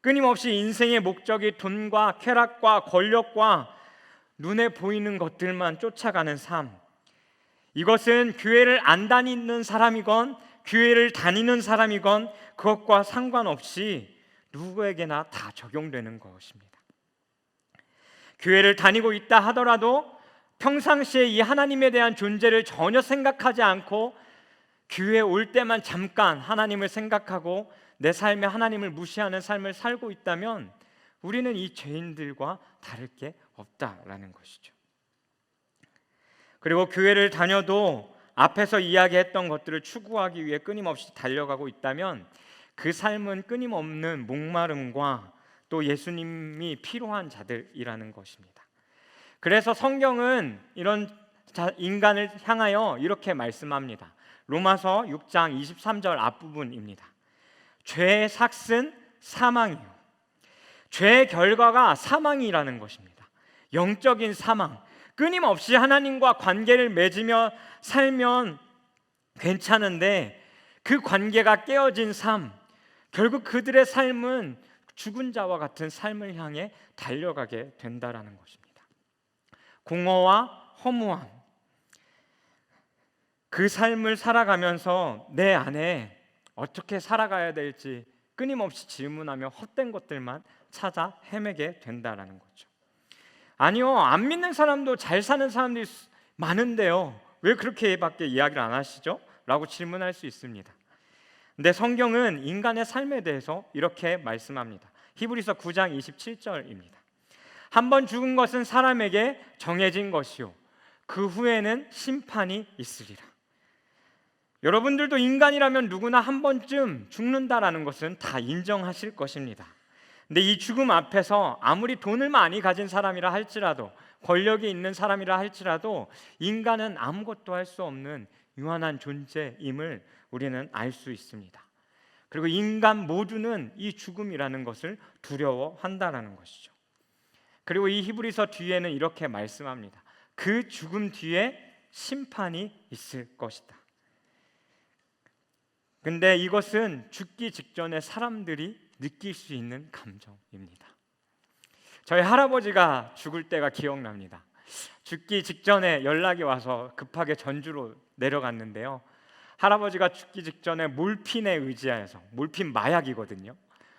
끊임없이 인생의 목적이 돈과 쾌락과 권력과 눈에 보이는 것들만 쫓아가는 삶, 이것은 교회를 안 다니는 사람이건 교회를 다니는 사람이건 그것과 상관없이 누구에게나 다 적용되는 것입니다. 교회를 다니고 있다 하더라도 평상시에 이 하나님에 대한 존재를 전혀 생각하지 않고 교회에 올 때만 잠깐 하나님을 생각하고 내 삶에 하나님을 무시하는 삶을 살고 있다면 우리는 이 죄인들과 다를 게 없다라는 것이죠. 그리고 교회를 다녀도 앞에서 이야기했던 것들을 추구하기 위해 끊임없이 달려가고 있다면 그 삶은 끊임없는 목마름과 또 예수님이 필요한 자들이라는 것입니다. 그래서 성경은 이런 인간을 향하여 이렇게 말씀합니다. 로마서 6장 23절 앞부분입니다. 죄의 삭은 사망이요. 죄의 결과가 사망이라는 것입니다. 영적인 사망. 끊임없이 하나님과 관계를 맺으며 살면 괜찮은데 그 관계가 깨어진 삶, 결국 그들의 삶은 죽은 자와 같은 삶을 향해 달려가게 된다라는 것입니다. 공허와 허무함, 그 삶을 살아가면서 내 안에 어떻게 살아가야 될지 끊임없이 질문하며 헛된 것들만 찾아 헤매게 된다라는 거죠. 아니요, 안 믿는 사람도 잘 사는 사람들이 많은데요, 왜 그렇게밖에 이야기를 안 하시죠? 라고 질문할 수 있습니다. 근데 성경은 인간의 삶에 대해서 이렇게 말씀합니다. 히브리서 9장 27절입니다. 한번 죽은 것은 사람에게 정해진 것이요 그 후에는 심판이 있으리라. 여러분들도 인간이라면 누구나 한 번쯤 죽는다라는 것은 다 인정하실 것입니다. 근데 이 죽음 앞에서 아무리 돈을 많이 가진 사람이라 할지라도, 권력이 있는 사람이라 할지라도 인간은 아무것도 할 수 없는 유한한 존재임을 우리는 알 수 있습니다. 그리고 인간 모두는 이 죽음이라는 것을 두려워한다라는 것이죠. 그리고 이 히브리서 뒤에는 이렇게 말씀합니다. 그 죽음 뒤에 심판이 있을 것이다. 근데 이것은 죽기 직전에 사람들이 느낄 수 있는 감정입니다. 저희 할아버지가 죽을 때가 기억납니다. 죽기 직전에 연락이 와서 급하게 전주로 내려갔는데요, 할아버지가 죽기 직전에 몰핀에 의지해서, 몰핀 마약이거든요,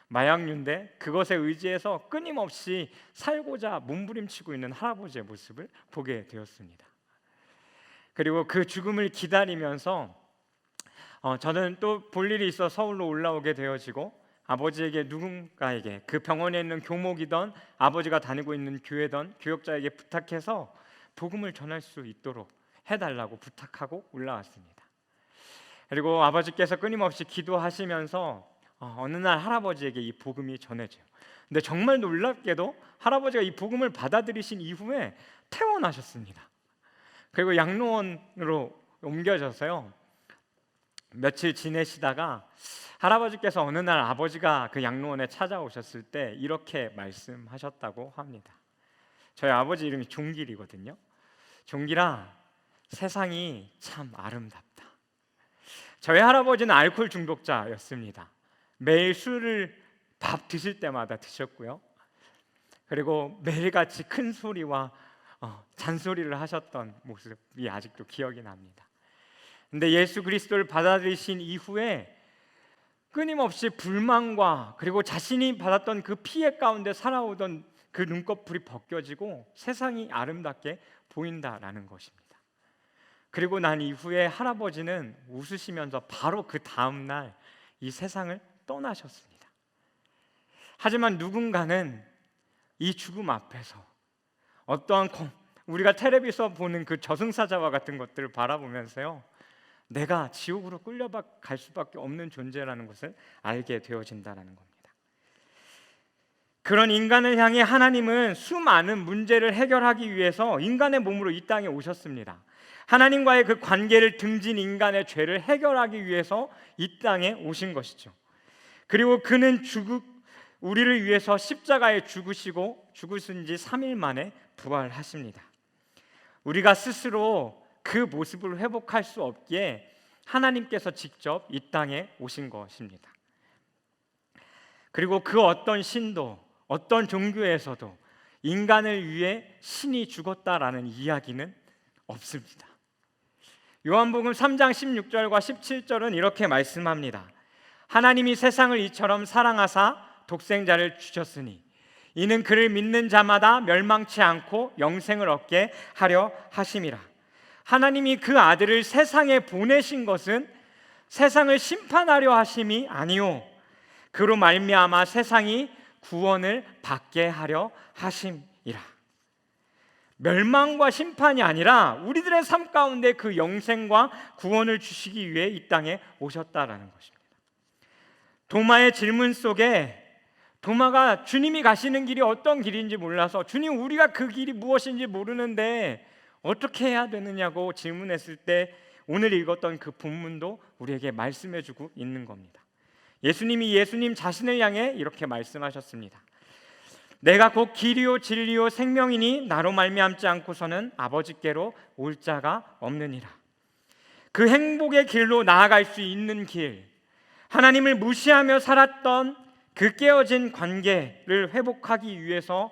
마약류인데 그것에 의지해서 끊임없이 살고자 몸부림치고 있는 할아버지의 모습을 보게 되었습니다. 그리고 그 죽음을 기다리면서 저는 또 볼 일이 있어 서울로 올라오게 되어지고, 아버지에게 누군가에게, 그 병원에 있는 교목이던 아버지가 다니고 있는 교회던 교역자에게 부탁해서 복음을 전할 수 있도록 해달라고 부탁하고 올라왔습니다. 그리고 아버지께서 끊임없이 기도하시면서 어느 날 할아버지에게 이 복음이 전해져요. 근데 정말 놀랍게도 할아버지가 이 복음을 받아들이신 이후에 퇴원하셨습니다. 그리고 양로원으로 옮겨져서요, 며칠 지내시다가 할아버지께서 어느 날 아버지가 그 양로원에 찾아오셨을 때 이렇게 말씀하셨다고 합니다. 저희 아버지 이름이 종길이거든요. 종길아, 세상이 참 아름답다. 저희 할아버지는 알코올 중독자였습니다. 매일 술을 밥 드실 때마다 드셨고요, 그리고 매일같이 큰 소리와 잔소리를 하셨던 모습이 아직도 기억이 납니다. 근데 예수 그리스도를 받아들이신 이후에 끊임없이 불만과 그리고 자신이 받았던 그 피해 가운데 살아오던 그 눈꺼풀이 벗겨지고 세상이 아름답게 보인다라는 것입니다. 그리고 난 이후에 할아버지는 웃으시면서 바로 그 다음 날 이 세상을 떠나셨습니다. 하지만 누군가는 이 죽음 앞에서 어떠한 우리가 텔레비에서 보는 그 저승사자와 같은 것들을 바라보면서요, 내가 지옥으로 끌려갈 수밖에 없는 존재라는 것을 알게 되어진다는 겁니다. 그런 인간을 향해 하나님은 수많은 문제를 해결하기 위해서 인간의 몸으로 이 땅에 오셨습니다. 하나님과의 그 관계를 등진 인간의 죄를 해결하기 위해서 이 땅에 오신 것이죠. 그리고 그는 우리를 위해서 십자가에 죽으시고 죽으신 지 3일 만에 부활하십니다. 우리가 스스로 그 모습을 회복할 수 없기에 하나님께서 직접 이 땅에 오신 것입니다. 그리고 그 어떤 신도, 어떤 종교에서도 인간을 위해 신이 죽었다라는 이야기는 없습니다. 요한복음 3장 16절과 17절은 이렇게 말씀합니다. 하나님이 세상을 이처럼 사랑하사 독생자를 주셨으니 이는 그를 믿는 자마다 멸망치 않고 영생을 얻게 하려 하심이라. 하나님이 그 아들을 세상에 보내신 것은 세상을 심판하려 하심이 아니요 그로 말미암아 세상이 구원을 받게 하려 하심이라. 멸망과 심판이 아니라 우리들의 삶 가운데 그 영생과 구원을 주시기 위해 이 땅에 오셨다라는 것입니다. 도마의 질문 속에 도마가 주님이 가시는 길이 어떤 길인지 몰라서 주님 우리가 그 길이 무엇인지 모르는데 어떻게 해야 되느냐고 질문했을 때 오늘 읽었던 그 본문도 우리에게 말씀해주고 있는 겁니다. 예수님이 예수님 자신을 향해 이렇게 말씀하셨습니다. 내가 곧 길이요 진리요 생명이니 나로 말미암지 않고서는 아버지께로 올 자가 없느니라. 그 행복의 길로 나아갈 수 있는 길, 하나님을 무시하며 살았던 그 깨어진 관계를 회복하기 위해서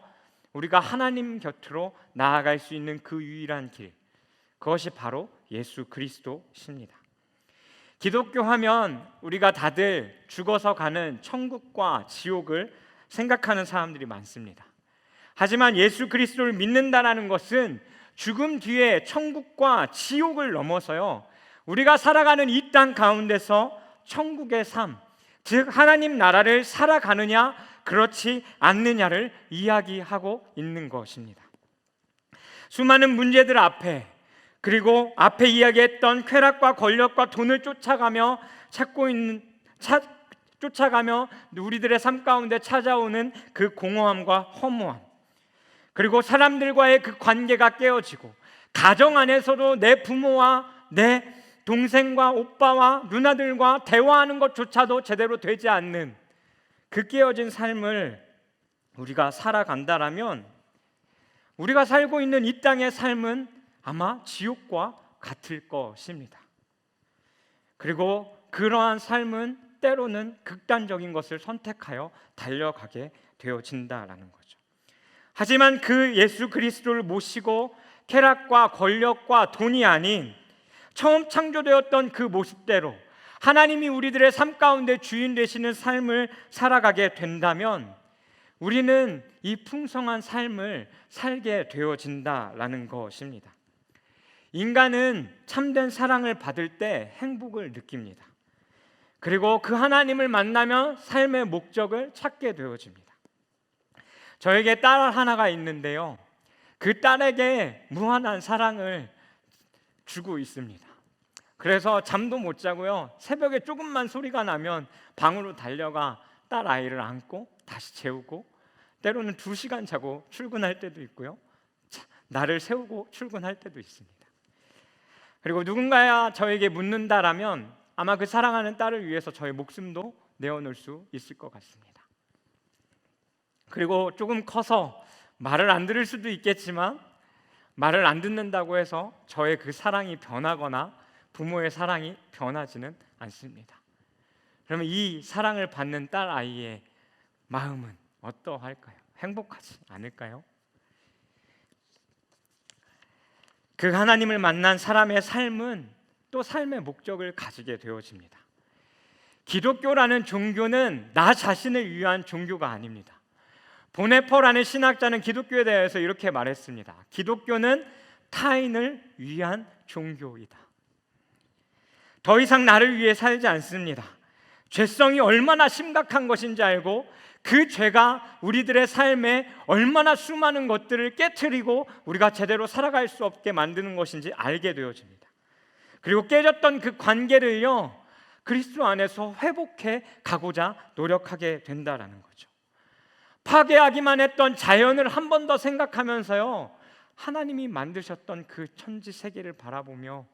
우리가 하나님 곁으로 나아갈 수 있는 그 유일한 길, 그것이 바로 예수 그리스도십니다. 기독교 하면 우리가 다들 죽어서 가는 천국과 지옥을 생각하는 사람들이 많습니다. 하지만 예수 그리스도를 믿는다라는 것은 죽음 뒤에 천국과 지옥을 넘어서요, 우리가 살아가는 이 땅 가운데서 천국의 삶, 즉 하나님 나라를 살아가느냐 그렇지 않느냐를 이야기하고 있는 것입니다. 수많은 문제들 앞에, 그리고 앞에 이야기했던 쾌락과 권력과 돈을 쫓아가며 쫓아가며 우리들의 삶 가운데 찾아오는 그 공허함과 허무함, 그리고 사람들과의 그 관계가 깨어지고 가정 안에서도 내 부모와 내 동생과 오빠와 누나들과 대화하는 것조차도 제대로 되지 않는 그 깨어진 삶을 우리가 살아간다라면 우리가 살고 있는 이 땅의 삶은 아마 지옥과 같을 것입니다. 그리고 그러한 삶은 때로는 극단적인 것을 선택하여 달려가게 되어진다라는 거죠. 하지만 그 예수 그리스도를 모시고 쾌락과 권력과 돈이 아닌 처음 창조되었던 그 모습대로 하나님이 우리들의 삶 가운데 주인 되시는 삶을 살아가게 된다면 우리는 이 풍성한 삶을 살게 되어진다라는 것입니다. 인간은 참된 사랑을 받을 때 행복을 느낍니다. 그리고 그 하나님을 만나면 삶의 목적을 찾게 되어집니다. 저에게 딸 하나가 있는데요, 그 딸에게 무한한 사랑을 주고 있습니다. 그래서 잠도 못 자고요, 새벽에 조금만 소리가 나면 방으로 달려가 딸 아이를 안고 다시 재우고, 때로는 2시간 자고 출근할 때도 있고요, 나를 세우고 출근할 때도 있습니다. 그리고 누군가야 저에게 묻는다라면 아마 그 사랑하는 딸을 위해서 저의 목숨도 내어놓을 수 있을 것 같습니다. 그리고 조금 커서 말을 안 들을 수도 있겠지만 말을 안 듣는다고 해서 저의 그 사랑이 변하거나 부모의 사랑이 변하지는 않습니다. 그러면 이 사랑을 받는 딸 아이의 마음은 어떠할까요? 행복하지 않을까요? 그 하나님을 만난 사람의 삶은 또 삶의 목적을 가지게 되어집니다. 기독교라는 종교는 나 자신을 위한 종교가 아닙니다. 보네퍼라는 신학자는 기독교에 대해서 이렇게 말했습니다. 기독교는 타인을 위한 종교이다. 더 이상 나를 위해 살지 않습니다. 죄성이 얼마나 심각한 것인지 알고 그 죄가 우리들의 삶에 얼마나 수많은 것들을 깨트리고 우리가 제대로 살아갈 수 없게 만드는 것인지 알게 되어집니다. 그리고 깨졌던 그 관계를요, 그리스도 안에서 회복해 가고자 노력하게 된다라는 거죠. 파괴하기만 했던 자연을 한 번 더 생각하면서요, 하나님이 만드셨던 그 천지 세계를 바라보며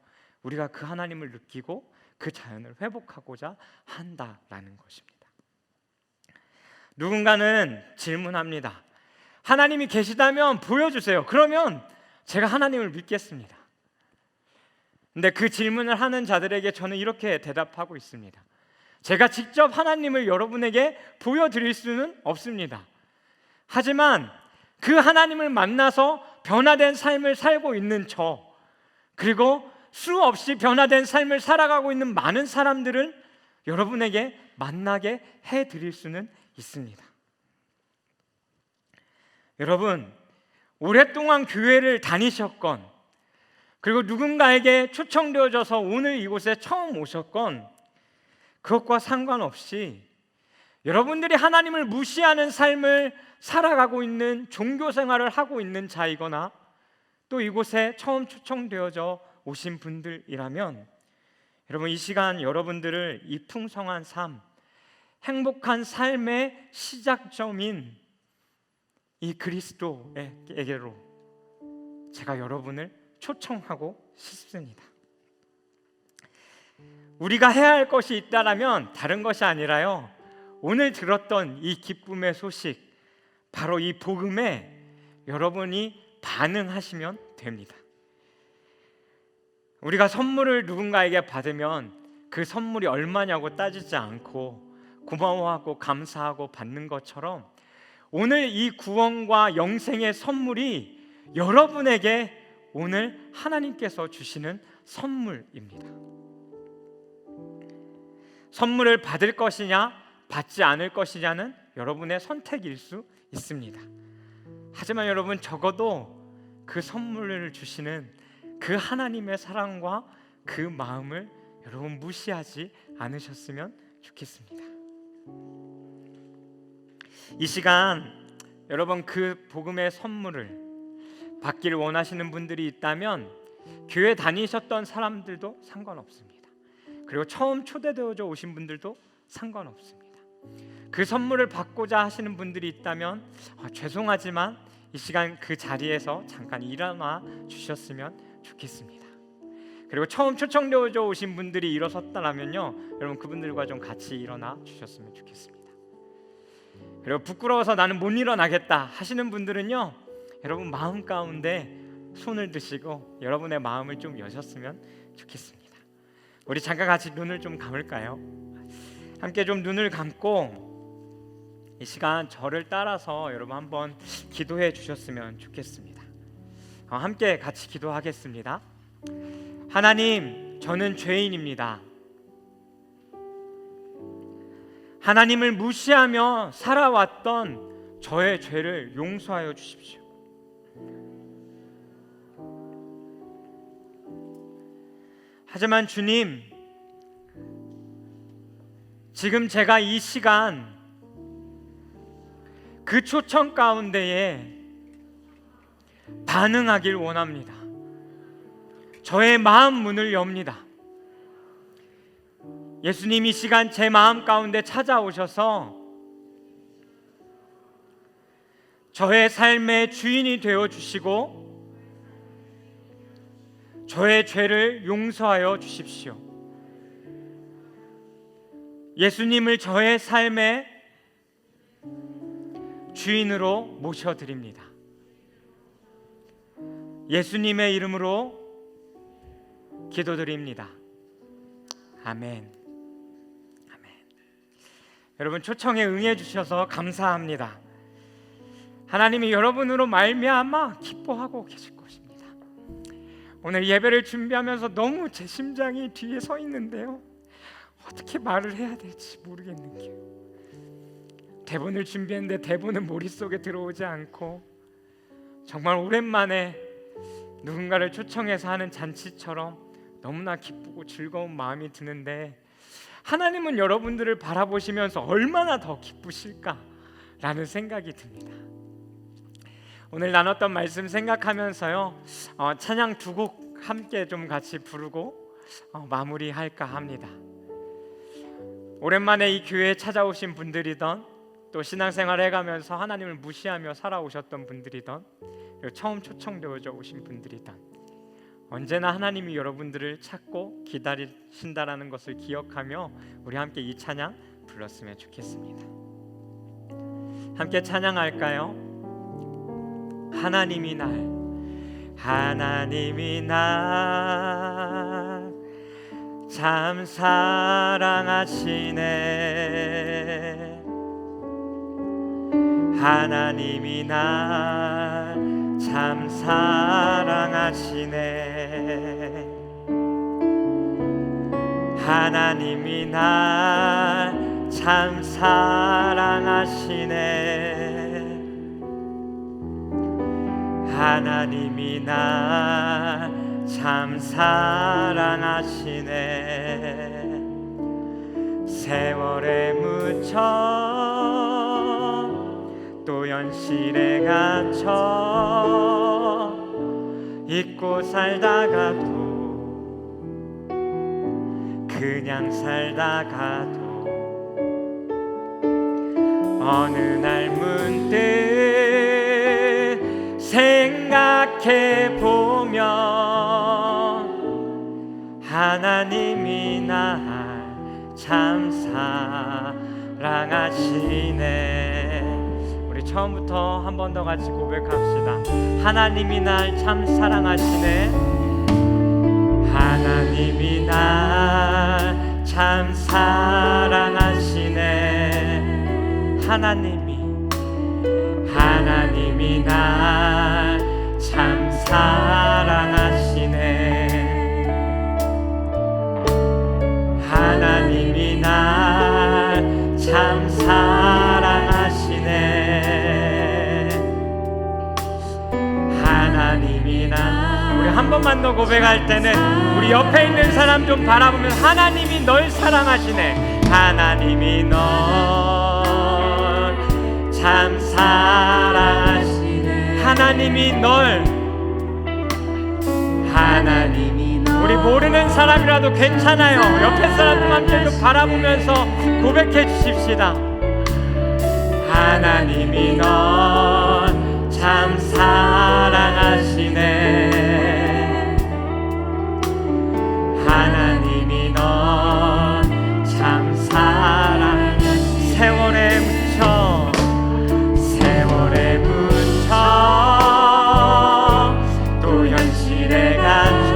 우리가 그 하나님을 느끼고 그 자연을 회복하고자 한다라는 것입니다. 누군가는 질문합니다. 하나님이 계시다면 보여주세요. 그러면 제가 하나님을 믿겠습니다. 근데 그 질문을 하는 자들에게 저는 이렇게 대답하고 있습니다. 제가 직접 하나님을 여러분에게 보여드릴 수는 없습니다. 하지만 그 하나님을 만나서 변화된 삶을 살고 있는 저, 그리고 수없이 변화된 삶을 살아가고 있는 많은 사람들을 여러분에게 만나게 해드릴 수는 있습니다. 여러분, 오랫동안 교회를 다니셨건, 그리고 누군가에게 초청되어져서 오늘 이곳에 처음 오셨건, 그것과 상관없이 여러분들이 하나님을 무시하는 삶을 살아가고 있는 종교 생활을 하고 있는 자이거나 또 이곳에 처음 초청되어져 오신 분들이라면 여러분, 이 시간 여러분들을 이 풍성한 삶, 행복한 삶의 시작점인 이 그리스도에게로 제가 여러분을 초청하고 싶습니다. 우리가 해야 할 것이 있다라면 다른 것이 아니라요, 오늘 들었던 이 기쁨의 소식, 바로 이 복음에 여러분이 반응하시면 됩니다. 우리가 선물을 누군가에게 받으면 그 선물이 얼마냐고 따지지 않고 고마워하고 감사하고 받는 것처럼, 오늘 이 구원과 영생의 선물이 여러분에게 오늘 하나님께서 주시는 선물입니다. 선물을 받을 것이냐 받지 않을 것이냐는 여러분의 선택일 수 있습니다. 하지만 여러분, 적어도 그 선물을 주시는 그 하나님의 사랑과 그 마음을 여러분 무시하지 않으셨으면 좋겠습니다. 이 시간 여러분, 그 복음의 선물을 받기를 원하시는 분들이 있다면 교회 다니셨던 사람들도 상관없습니다. 그리고 처음 초대되어져 오신 분들도 상관없습니다. 그 선물을 받고자 하시는 분들이 있다면 죄송하지만 이 시간 그 자리에서 잠깐 일어나 주셨으면 좋겠습니다. 그리고 처음 초청되어져 오신 분들이 일어섰다면요, 여러분 그분들과 좀 같이 일어나 주셨으면 좋겠습니다. 그리고 부끄러워서 나는 못 일어나겠다 하시는 분들은요, 여러분 마음 가운데 손을 드시고 여러분의 마음을 좀 여셨으면 좋겠습니다. 우리 잠깐 같이 눈을 좀 감을까요? 함께 좀 눈을 감고 이 시간 저를 따라서 여러분 한번 기도해 주셨으면 좋겠습니다. 함께 같이 기도하겠습니다. 하나님, 저는 죄인입니다. 하나님을 무시하며 살아왔던 저의 죄를 용서하여 주십시오. 하지만 주님, 지금 제가 이 시간 그 초청 가운데에 반응하길 원합니다. 저의 마음 문을 엽니다. 예수님, 이 시간 제 마음 가운데 찾아오셔서 저의 삶의 주인이 되어 주시고 저의 죄를 용서하여 주십시오. 예수님을 저의 삶의 주인으로 모셔드립니다. 예수님의 이름으로 기도드립니다. 아멘. 아멘. 여러분, 초청에 응해 주셔서 감사합니다. 하나님이 여러분으로 말미암아 기뻐하고 계실 것입니다. 오늘 예배를 준비하면서 너무 제 심장이 뒤에 서 있는데요, 어떻게 말을 해야 될지 모르겠는 게, 대본을 준비했는데 대본은 머릿속에 들어오지 않고 정말 오랜만에 누군가를 초청해서 하는 잔치처럼 너무나 기쁘고 즐거운 마음이 드는데, 하나님은 여러분들을 바라보시면서 얼마나 더 기쁘실까라는 생각이 듭니다. 오늘 나눴던 말씀 생각하면서요, 찬양 두 곡 함께 좀 같이 부르고 마무리할까 합니다. 오랜만에 이 교회에 찾아오신 분들이던, 또 신앙생활 해가면서 하나님을 무시하며 살아오셨던 분들이던, 그리고 처음 초청되어져 오신 분들이던, 언제나 하나님이 여러분들을 찾고 기다리신다라는 것을 기억하며 우리 함께 이 찬양 불렀으면 좋겠습니다. 함께 찬양할까요? 하나님이 날 참 사랑하시네. 하나님이 날 참 사랑하시네. 하나님이 날 참 사랑하시네. 하나님이 날 참 사랑하시네. 세월에 묻혀 또 연실에 갇혀 잊고 살다가도, 그냥 살다가도 어느 날 문득 생각해 보면 하나님이 날 참 사랑하시네. 우리 처음부터 한 번 더 같이 고백합시다. 하나님이 날 참 사랑하시네. 하나님이 날 참 사랑하시네. 하나님이 날 참 사랑하시네. 하나님이 날 참 사랑하시네. 하나님이 날. 우리 한 번만 더 고백할 때는 우리 옆에 있는 사람 좀 바라보면서 하나님이 널 사랑하시네. 하나님이 널 참 사랑하시네. 하나님이 널. 우리 모르는 사람이라도 괜찮아요. 옆에 사람들 함께 좀 바라보면서 고백해 주십시다. 하나님이 널 참 사랑하시네. 하나님이 널 참 사랑하시네. 세월에 묻혀 또 현실에 갇혀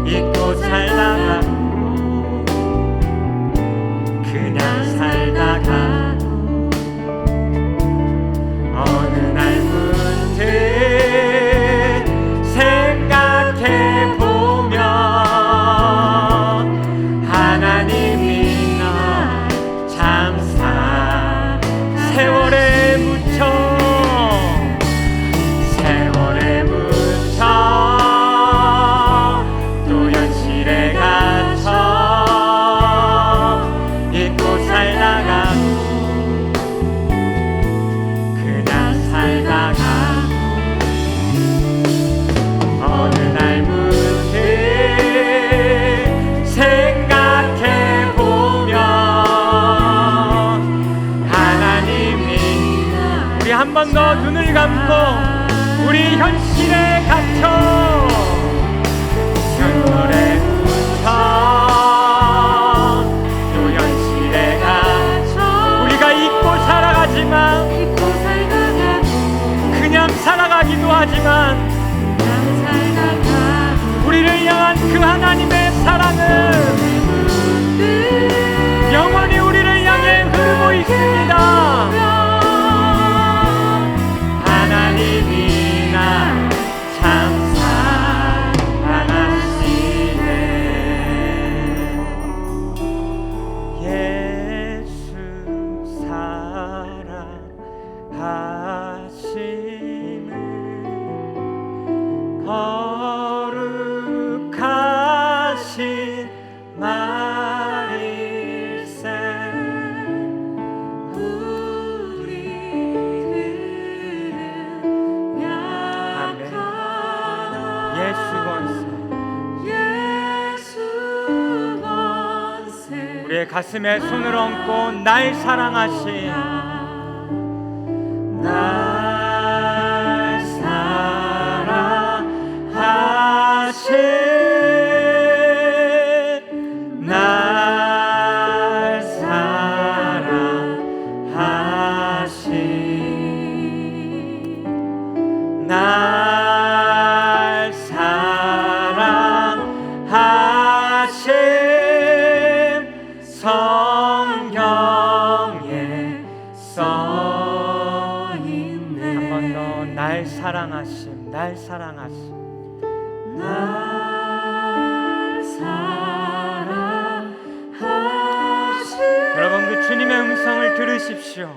잊고 살다가도 그냥 살다가도 어느 날 문득 생각해 보면 하나님이 날 참 사랑. 세월에 묻혀 또 현실에 갇혀 잊고 살다가도 그냥 살다가도 어느 날 문득 생각해 보면 하나님이. 우리 한 번 더 눈을 감고 우리 현실에 갇혀 세월에 묻혀 또 현실에 갇혀 우리가 잊고 살아가지만 그냥 살아가기도 하지만 우리를 향한 그 하나님의 사랑은 영원히 우리를 향해 흐르고 있습니다. 하나님이 날 참 사랑하시네. 예수 사랑하시네. 거룩하신 말일세. 우리의 가슴에 손을 얹고 날 사랑하신 날 사랑하신 날 사랑하신 날 사랑하신 성경에 써있네. 한 번 더 날 사랑하심, 날 사랑하심, 날 사랑하심. 여러분 그 주님의 음성을 들으십시오.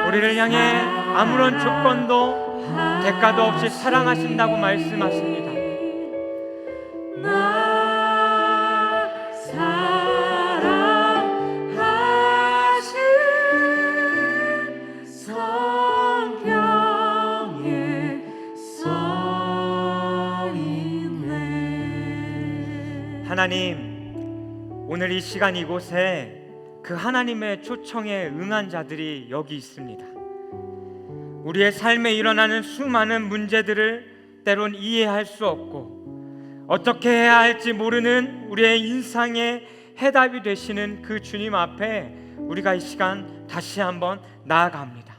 우리를 향해 아무런 조건도 대가도 없이 사랑하신다고 말씀하십니다. 하나님, 오늘 이 시간 이곳에 그 하나님의 초청에 응한 자들이 여기 있습니다. 우리의 삶에 일어나는 수많은 문제들을 때론 이해할 수 없고 어떻게 해야 할지 모르는 우리의 인상의 해답이 되시는 그 주님 앞에 우리가 이 시간 다시 한번 나아갑니다.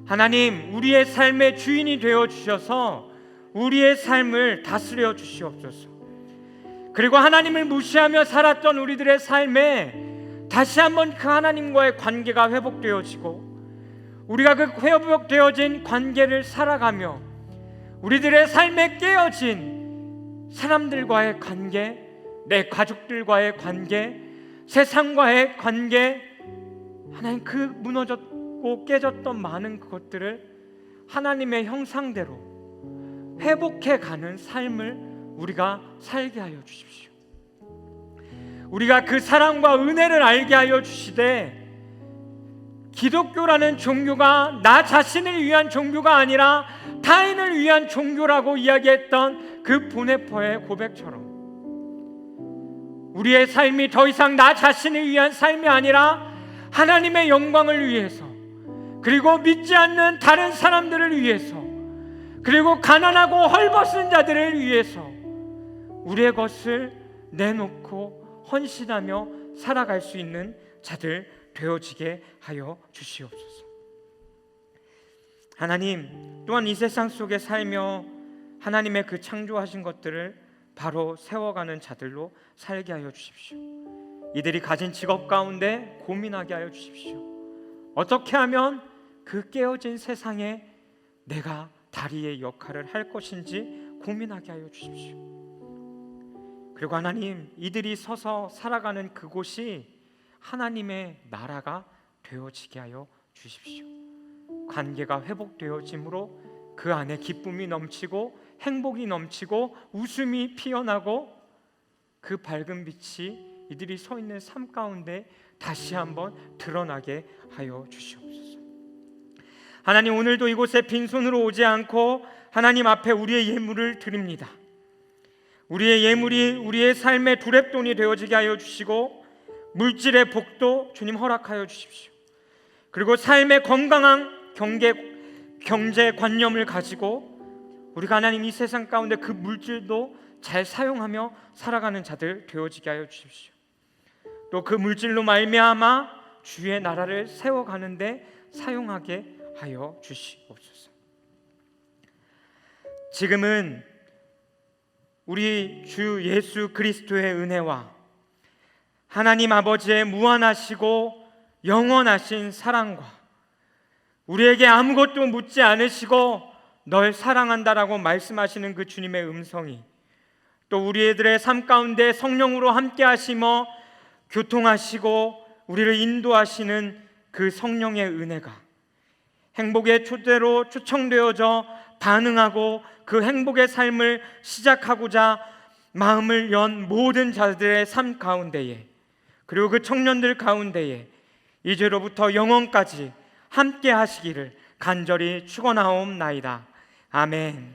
하나님, 우리의 삶의 주인이 되어 주셔서 우리의 삶을 다스려 주시옵소서. 그리고 하나님을 무시하며 살았던 우리들의 삶에 다시 한번 그 하나님과의 관계가 회복되어지고 우리가 그 회복되어진 관계를 살아가며 우리들의 삶에 깨어진 사람들과의 관계, 내 가족들과의 관계, 세상과의 관계, 하나님 그 무너졌고 깨졌던 많은 것들을 하나님의 형상대로 회복해가는 삶을 우리가 살게 하여 주십시오. 우리가 그 사랑과 은혜를 알게 하여 주시되 기독교라는 종교가 나 자신을 위한 종교가 아니라 타인을 위한 종교라고 이야기했던 그 보네퍼의 고백처럼 우리의 삶이 더 이상 나 자신을 위한 삶이 아니라 하나님의 영광을 위해서, 그리고 믿지 않는 다른 사람들을 위해서, 그리고 가난하고 헐벗은 자들을 위해서 우리의 것을 내놓고 헌신하며 살아갈 수 있는 자들 되어지게 하여 주시옵소서. 하나님, 또한 이 세상 속에 살며 하나님의 그 창조하신 것들을 바로 세워가는 자들로 살게 하여 주십시오. 이들이 가진 직업 가운데 고민하게 하여 주십시오. 어떻게 하면 그 깨어진 세상에 내가 다리의 역할을 할 것인지 고민하게 하여 주십시오. 그리고 하나님, 이들이 서서 살아가는 그곳이 하나님의 나라가 되어지게 하여 주십시오. 관계가 회복되어짐으로 그 안에 기쁨이 넘치고 행복이 넘치고 웃음이 피어나고 그 밝은 빛이 이들이 서 있는 삶 가운데 다시 한번 드러나게 하여 주시옵소서. 하나님, 오늘도 이곳에 빈손으로 오지 않고 하나님 앞에 우리의 예물을 드립니다. 우리의 예물이 우리의 삶의 두랩돈이 되어지게 하여 주시고 물질의 복도 주님 허락하여 주십시오. 그리고 삶의 건강한 경제관념을 가지고 우리가 하나님 이 세상 가운데 그 물질도 잘 사용하며 살아가는 자들 되어지게 하여 주십시오. 또 그 물질로 말미암아 주의 나라를 세워가는데 사용하게 하여 주시옵소서. 지금은 우리 주 예수 그리스도의 은혜와 하나님 아버지의 무한하시고 영원하신 사랑과 우리에게 아무것도 묻지 않으시고 널 사랑한다라고 말씀하시는 그 주님의 음성이 또 우리들의 삶 가운데 성령으로 함께 하시며 교통하시고 우리를 인도하시는 그 성령의 은혜가 행복의 초대로 초청되어져 반응하고 그 행복의 삶을 시작하고자 마음을 연 모든 자들의 삶 가운데에, 그리고 그 청년들 가운데에 이제로부터 영원까지 함께 하시기를 간절히 축원하옵나이다. 아멘.